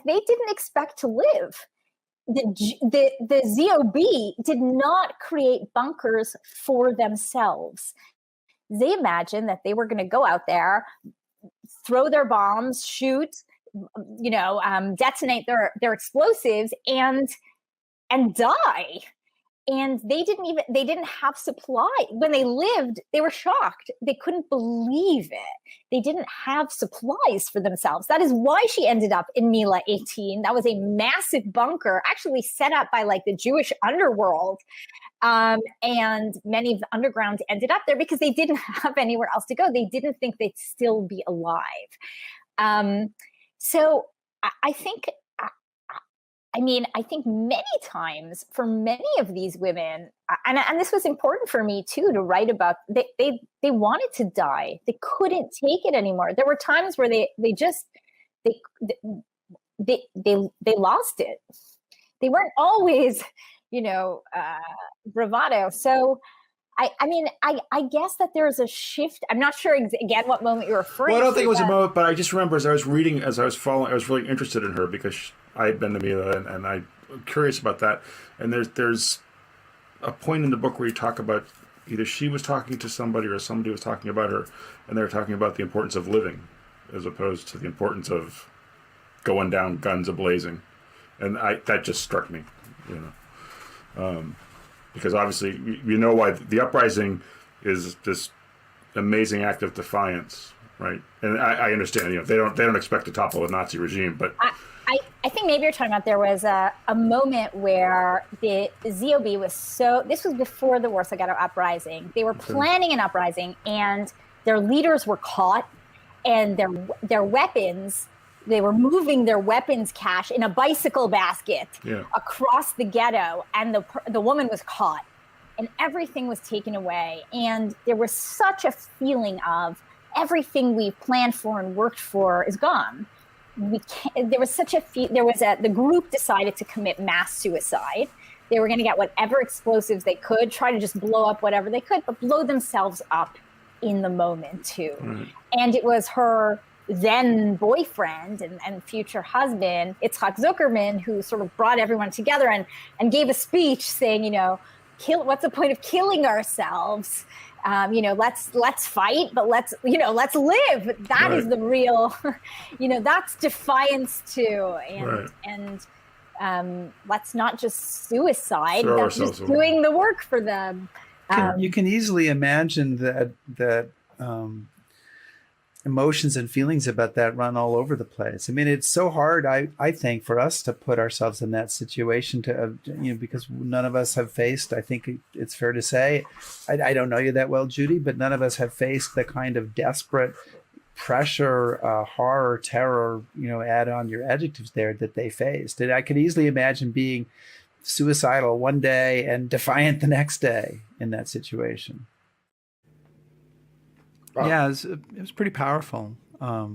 didn't expect to live. The ZOB did not create bunkers for themselves. They imagined that they were going to go out there, throw their bombs, shoot, detonate their explosives, and die. And they didn't have supply. When they lived, they were shocked. They couldn't believe it. They didn't have supplies for themselves. That is why she ended up in Mila 18. That was a massive bunker, actually set up by the Jewish underworld. And many of the underground ended up there because they didn't have anywhere else to go. They didn't think they'd still be alive. So I think many times for many of these women, and this was important for me too, to write about, they wanted to die. They couldn't take it anymore. There were times where they lost it. They weren't always, bravado. So I guess that there's a shift. I'm not sure again what moment you're referring to. Well, I don't think it was a moment, but I just remember as I was reading, as I was following, I was really interested in her because I had been to Mila, and I'm curious about that. And there's a point in the book where you talk about either she was talking to somebody or somebody was talking about her, and they were talking about the importance of living as opposed to the importance of going down guns a-blazing. And that just struck me, because obviously why the uprising is this amazing act of defiance, right? And I understand, they don't expect to topple a Nazi regime, but I think maybe you're talking about there was a moment where the ZOB was this was before the Warsaw Ghetto Uprising. They were planning an uprising, and their leaders were caught, and their weapons. They were moving their weapons cache in a bicycle basket across the ghetto, and the woman was caught, and everything was taken away. And there was such a feeling of everything we planned for and worked for is gone. The group decided to commit mass suicide. They were going to get whatever explosives they could, try to just blow up whatever they could, but blow themselves up in the moment too. Mm. And it was her then boyfriend and future husband, Itzhak Zuckerman, who sort of brought everyone together and gave a speech saying, what's the point of killing ourselves? Let's fight, but let's live. That is the real, that's defiance too. And let's not just suicide. That's just doing the work for them. You can easily imagine that emotions and feelings about that run all over the place. I mean, it's so hard, I think, for us to put ourselves in that situation because none of us have faced, I think it's fair to say, I don't know you that well, Judy, but none of us have faced the kind of desperate pressure, horror, terror, add on your adjectives there that they faced. And I could easily imagine being suicidal one day and defiant the next day in that situation. Wow. Yeah, it was pretty powerful. I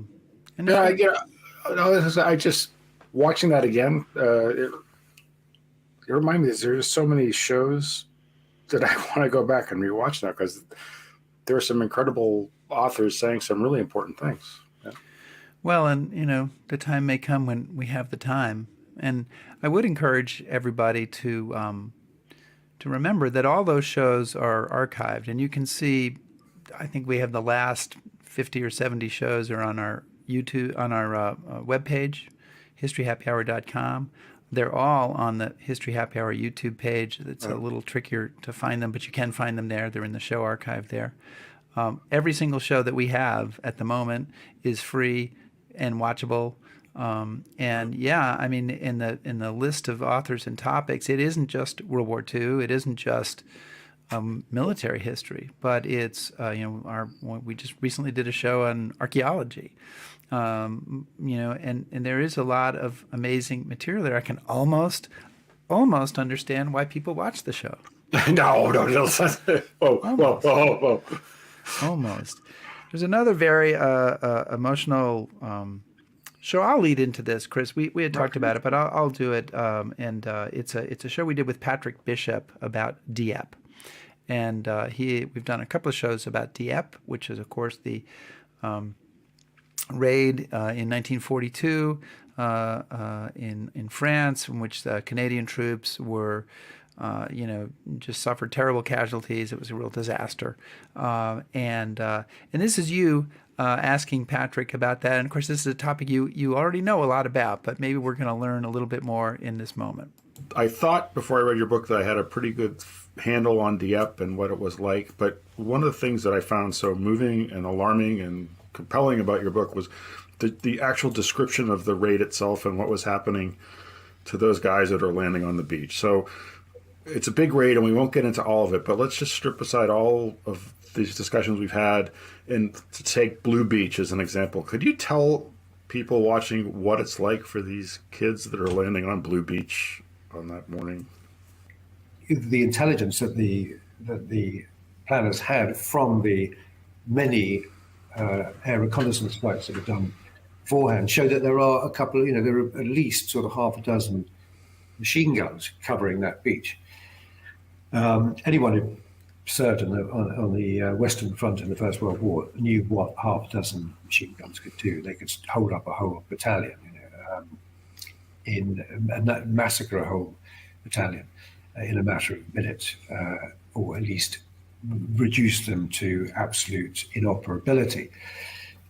just watching that again. It reminded me that there's so many shows that I want to go back and rewatch now because there are some incredible authors saying some really important things. Yeah. Well, and the time may come when we have the time, and I would encourage everybody to remember that all those shows are archived, and you can see. I think we have the last 50 or 70 shows are on our YouTube, on our webpage, historyhappyhour.com. They're all on the History Happy Hour YouTube page. It's a little trickier to find them, but you can find them there. They're in the show archive there. Every single show that we have at the moment is free and watchable. And yeah, I mean, in the list of authors and topics, it isn't just World War II. It isn't just military history, but it's we just recently did a show on archaeology. And there is a lot of amazing material there. I can almost understand why people watch the show. No. Whoa. Almost. There's another very emotional show. I'll lead into this, Chris. We had talked about it, but I'll do it. It's a show we did with Patrick Bishop about Dieppe, and we've done a couple of shows about Dieppe, which is of course the raid in 1942 in France, in which the Canadian troops were, just suffered terrible casualties. It was a real disaster. And this is you asking Patrick about that. And of course, this is a topic you already know a lot about, but maybe we're going to learn a little bit more in this moment. I thought before I read your book that I had a pretty good handle on Dieppe and what it was like. But one of the things that I found so moving and alarming and compelling about your book was the actual description of the raid itself and what was happening to those guys that are landing on the beach. So it's a big raid, and we won't get into all of it, but let's just strip aside all of these discussions we've had and to take Blue Beach as an example. Could you tell people watching what it's like for these kids that are landing on Blue Beach on that morning? The intelligence that the planners had from the many air reconnaissance flights that were done beforehand showed that there are a couple, there are at least sort of half a dozen machine guns covering that beach. Anyone who served on the Western Front in the First World War knew what half a dozen machine guns could do. They could hold up a whole battalion, and massacre a whole battalion in a matter of minutes, or at least reduce them to absolute inoperability.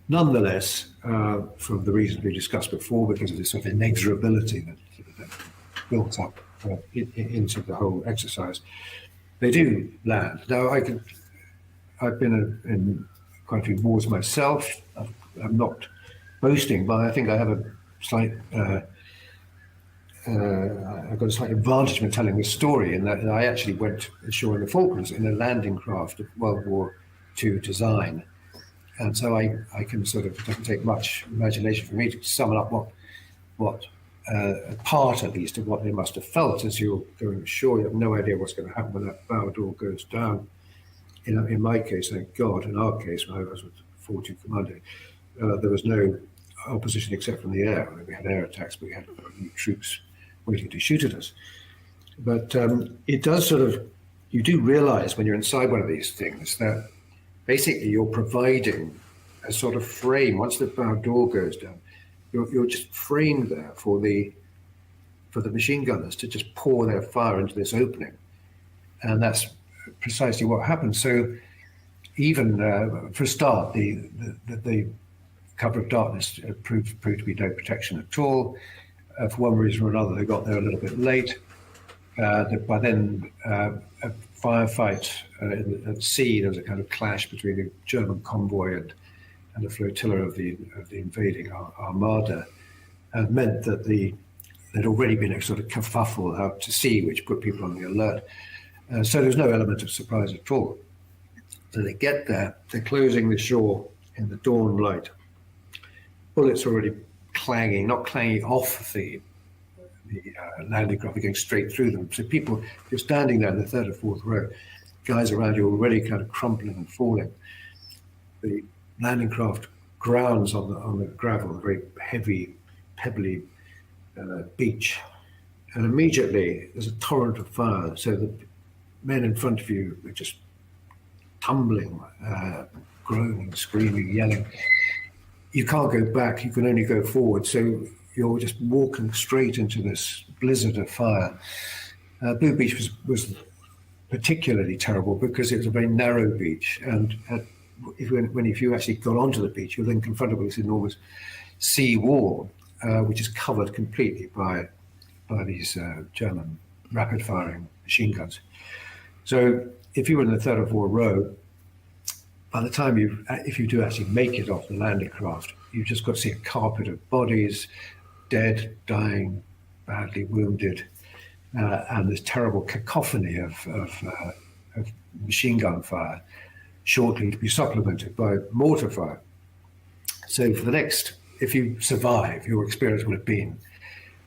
Nonetheless, for the reasons we discussed before, because of this sort of inexorability that built up into the whole exercise, they do land. Now, I've been in quite a few wars myself. I'm not boasting, but I think I have a slight I've got a slight advantage in telling this story in that I actually went ashore in the Falklands in a landing craft of World War II design. And so I can sort of, it doesn't take much imagination for me to summon up what a part at least of what they must have felt as you're going ashore. You have no idea what's going to happen when that bow door goes down. In my case, thank God, in our case, when I was with 42 Commando, there was no opposition except from the air. I mean, we had air attacks, but we had troops waiting to shoot at us. But it does sort of, you do realize when you're inside one of these things that basically you're providing a sort of frame. Once the bow door goes down, you're just framed there for the machine gunners to just pour their fire into this opening. And that's precisely what happened. So even for a start, the cover of darkness proved to be no protection at all. For one reason or another, they got there a little bit late. By then, a firefight at sea, there was a kind of clash between the German convoy and a flotilla of the invading armada, and meant that there'd already been a sort of kerfuffle out to sea, which put people on the alert. So there's no element of surprise at all. So they get there, they're closing the shore in the dawn light. Bullets already clanging, not clanging off the landing craft, going straight through them. So people, you're standing there in the third or fourth row, guys around you already kind of crumpling and falling. The landing craft grounds on the gravel, a very heavy, pebbly beach, and immediately there's a torrent of fire. So the men in front of you are just tumbling, groaning, screaming, yelling. you can't go back. You can only go forward. So you're just walking straight into this blizzard of fire. Blue Beach was particularly terrible because it was a very narrow beach, and if you actually got onto the beach, you're then confronted with this enormous sea wall, which is covered completely by these German rapid-firing machine guns. So if you were in the third or fourth row, by the time if you do actually make it off the landing craft, you've just got to see a carpet of bodies, dead, dying, badly wounded, and this terrible cacophony of machine gun fire, shortly to be supplemented by mortar fire. So for the next, if you survive, your experience would have been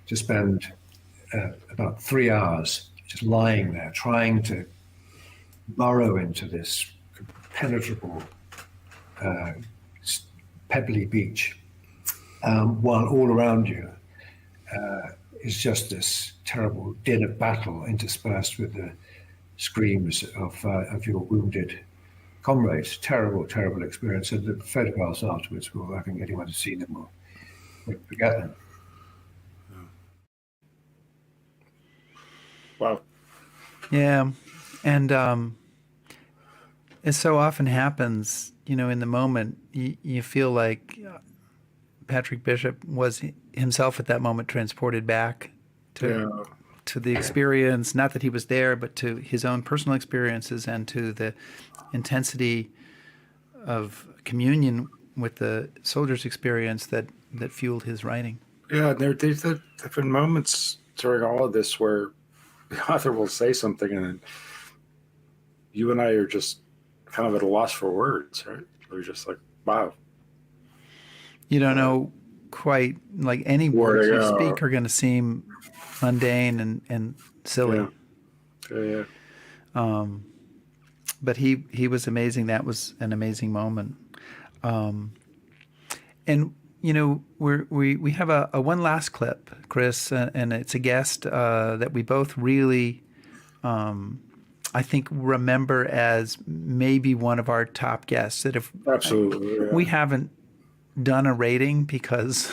to spend about 3 hours just lying there, trying to burrow into this penetrable, pebbly beach, while all around you is just this terrible din of battle interspersed with the screams of your wounded comrades. Terrible, terrible experience. And the photographs afterwards, well, I think anyone who's seen them will forget them. Wow. Yeah. And it so often happens, in the moment, you feel like Patrick Bishop was himself at that moment transported back to the experience, not that he was there, but to his own personal experiences and to the intensity of communion with the soldier's experience that fueled his writing. Yeah, there've been moments during all of this where the author will say something and you and I are just kind of at a loss for words, right? We're just like, wow. You don't know quite, like, any words you speak are going to seem mundane and silly. Yeah. But he was amazing. That was an amazing moment. And we have a one last clip, Chris, and it's a guest that we both really, I think, remember as maybe one of our top guests. That if we haven't done a rating because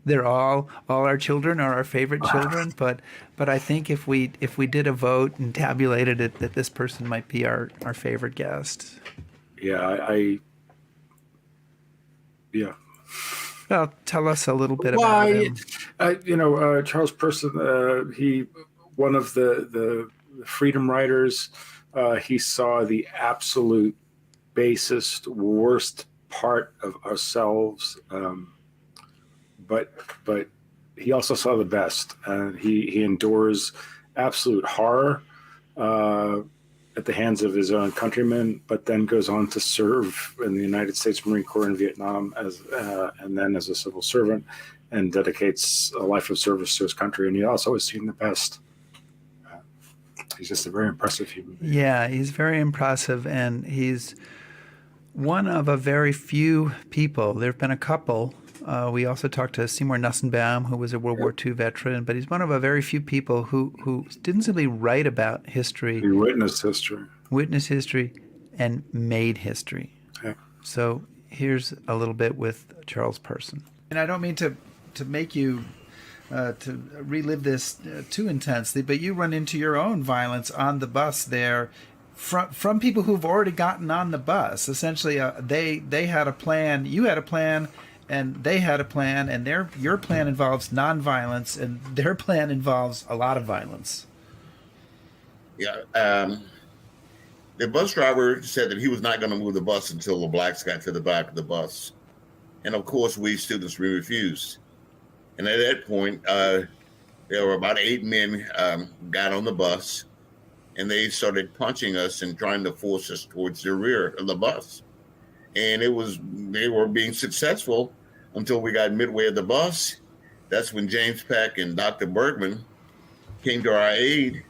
they're all our children are our favorite children, but I think if we did a vote and tabulated it, that this person might be our favorite guest. Yeah, yeah. Well, tell us a little bit about him. Charles Person, one of the freedom writers, he saw the absolute basest, worst part of ourselves, but he also saw the best, and he endures absolute horror at the hands of his own countrymen, but then goes on to serve in the United States Marine Corps in Vietnam and then as a civil servant, and dedicates a life of service to his country. And he also has seen the best. He's just a very impressive human being. Yeah, he's very impressive, and he's one of a very few people. There have been a couple. We also talked to Seymour Nussenbaum, who was a World War II veteran, but he's one of a very few people who didn't simply write about history. He witnessed history. And made history. Yeah. So here's a little bit with Charles Person. And I don't mean to make you to relive this too intensely, but you run into your own violence on the bus there from people who've already gotten on the bus. Essentially, they had a plan, you had a plan, and they had a plan, and your plan involves nonviolence, and their plan involves a lot of violence. Yeah. The bus driver said that he was not going to move the bus until the blacks got to the back of the bus. And of course, we students, we refused. And at that point, there were about 8 men got on the bus, and they started punching us and trying to force us towards the rear of the bus. And they were being successful until we got midway of the bus. That's when James Peck and Dr. Bergman came to our aid.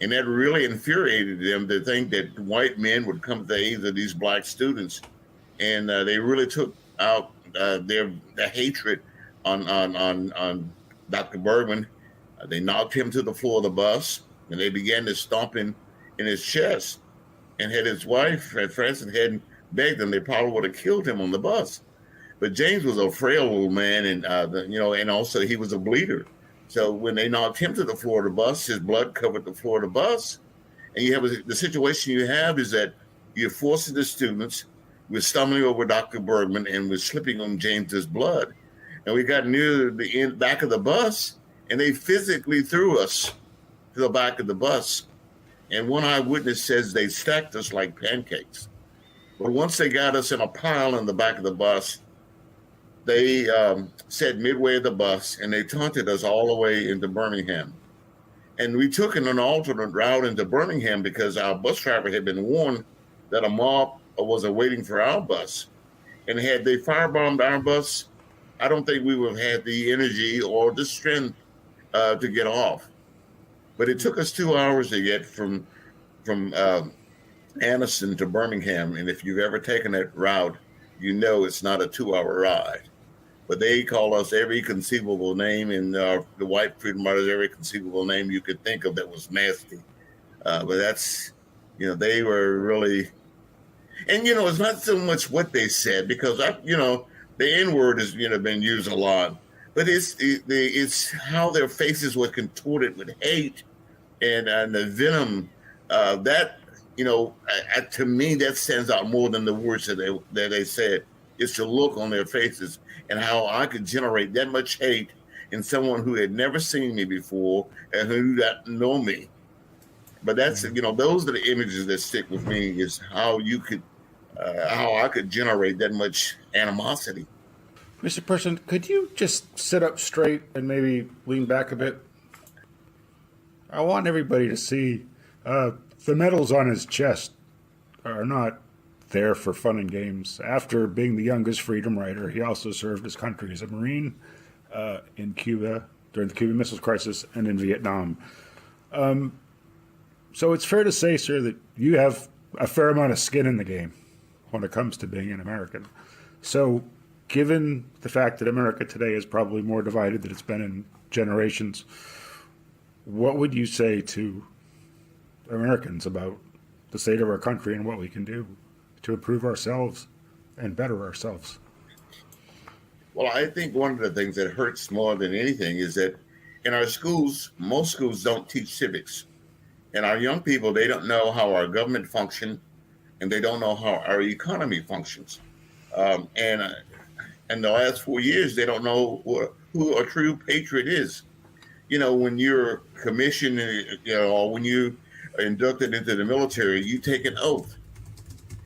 And that really infuriated them to think that white men would come to the aid of these black students. And they really took out their hatred on Dr. Bergman. They knocked him to the floor of the bus, and they began to stomp in his chest. And had his wife, Frances, hadn't begged them, they probably would have killed him on the bus. But James was a frail little man, and and also he was a bleeder. So when they knocked him to the floor of the bus, his blood covered the floor of the bus. And you have the situation you have is that you're forcing the students, we're stumbling over Dr. Bergman, and we're slipping on James's blood. And we got near the back of the bus, and they physically threw us to the back of the bus. And one eyewitness says they stacked us like pancakes. But once they got us in a pile in the back of the bus, they said midway of the bus, and they taunted us all the way into Birmingham. And we took an alternate route into Birmingham because our bus driver had been warned that a mob was awaiting for our bus. And had they firebombed our bus, I don't think we would have had the energy or the strength to get off. But it took us 2 hours to get from Anniston to Birmingham. And if you've ever taken that route, you know it's not a 2-hour ride. But they call us every conceivable name, and the white freedom riders every conceivable name you could think of that was nasty. But that's, they were really, and it's not so much what they said, because the N-word has been used a lot, but it's how their faces were contorted with hate and the venom that to me that stands out more than the words that they said. It's the look on their faces and how I could generate that much hate in someone who had never seen me before and who didn't know me. But that's, those are the images that stick with me, is how you could, how I could generate that much animosity. Mr. Person, could you just sit up straight and maybe lean back a bit? I want everybody to see the medals on his chest are not there for fun and games. After being the youngest freedom rider, he also served his country as a Marine in Cuba during the Cuban Missile Crisis and in Vietnam. So it's fair to say, sir, that you have a fair amount of skin in the game when it comes to being an American. So given the fact that America today is probably more divided than it's been in generations, what would you say to Americans about the state of our country and what we can do to improve ourselves and better ourselves? Well, I think one of the things that hurts more than anything is that in our schools, most schools don't teach civics. And our young people, they don't know how our government functions, and they don't know how our economy functions. And in the last 4 years, they don't know who a true patriot is. When you're commissioned, or when you are inducted into the military, you take an oath.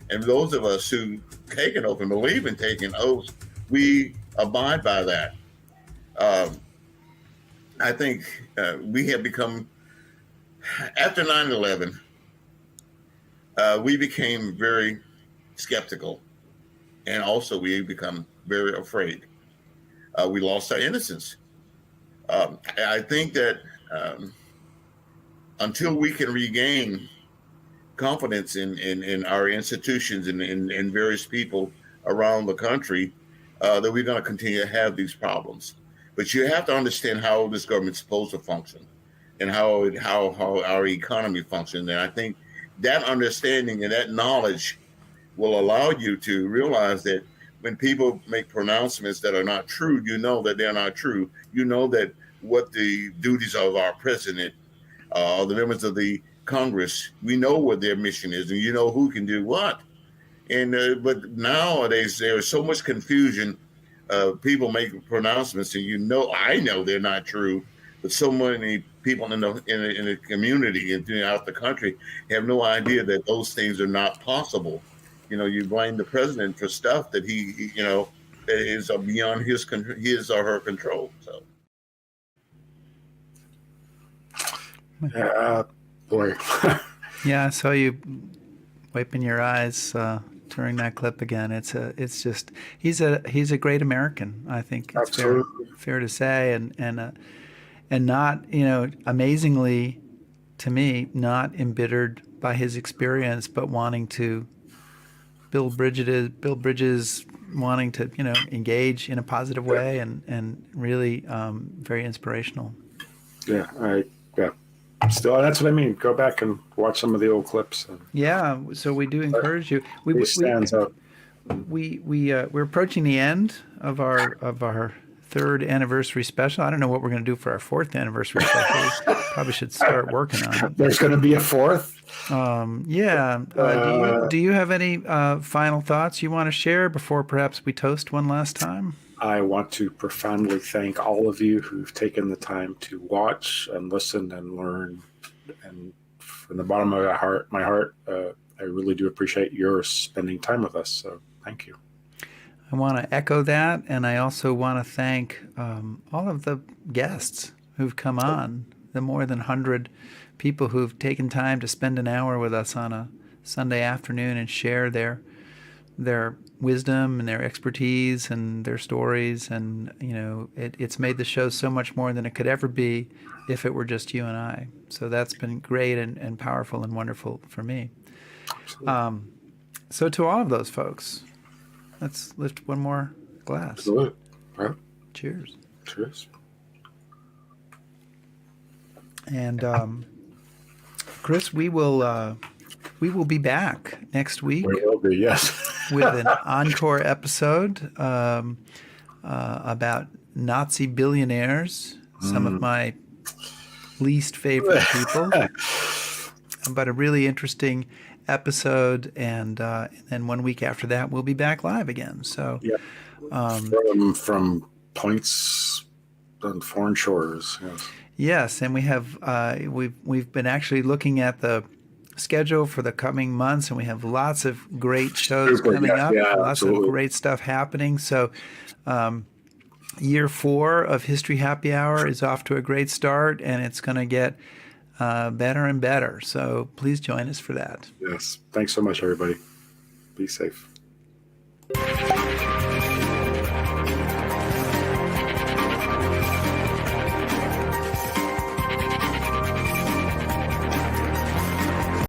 And those of us who take an oath and believe in taking oaths, we abide by that. I think we have become, after 9/11, we became very skeptical. And also we become very afraid. We lost our innocence. I think that until we can regain confidence in our institutions and in various people around the country, that we're going to continue to have these problems. But you have to understand how this government's supposed to function and how our economy functions. And I think that understanding and that knowledge will allow you to realize that when people make pronouncements that are not true, you know that they're not true. You know that what the duties of our president, the members of the Congress, we know what their mission is, and you know who can do what. And but nowadays there is so much confusion. People make pronouncements, and I know they're not true, but so many people in the community and throughout the country have no idea that those things are not possible. You blame the president for stuff that he that is beyond his or her control. So. Boy. Yeah, I saw you wiping your eyes during that clip again. It's just he's a great American. I think it's fair to say, and not amazingly to me, not embittered by his experience, but wanting to build bridges, wanting to engage in a positive way, and really very inspirational. Yeah. Still, that's what I mean. Go back and watch some of the old clips. Yeah, so we do encourage you. He stands up. we're approaching the end of our third anniversary special. I don't know what we're going to do for our fourth anniversary special. We probably should start working on it. There's going to be a fourth. Yeah. Do you have any final thoughts you want to share before perhaps we toast one last time? I want to profoundly thank all of you who've taken the time to watch and listen and learn. And from the bottom of my heart, I really do appreciate your spending time with us. So thank you. I want to echo that, and I also want to thank all of the guests who've come on, the more than 100 people who've taken time to spend an hour with us on a Sunday afternoon and share their wisdom and their expertise and their stories. And, it's made the show so much more than it could ever be if it were just you and I. So that's been great and powerful and wonderful for me. So to all of those folks, let's lift one more glass. Absolutely. Right. Cheers. Cheers. And Chris, we will be back next week. We will be, yes. With an encore episode about Nazi billionaires, some of my least favorite people, but a really interesting episode. And then 1 week after that, we'll be back live again. So, from points on foreign shores. Yes. Yes, and we have we've been actually looking at the schedule for the coming months, and we have lots of great shows coming up, lots of great stuff happening. So year 4 of History Happy Hour is off to a great start, and it's going to get better and better. So please join us for that. Yes. Thanks so much, everybody. Be safe.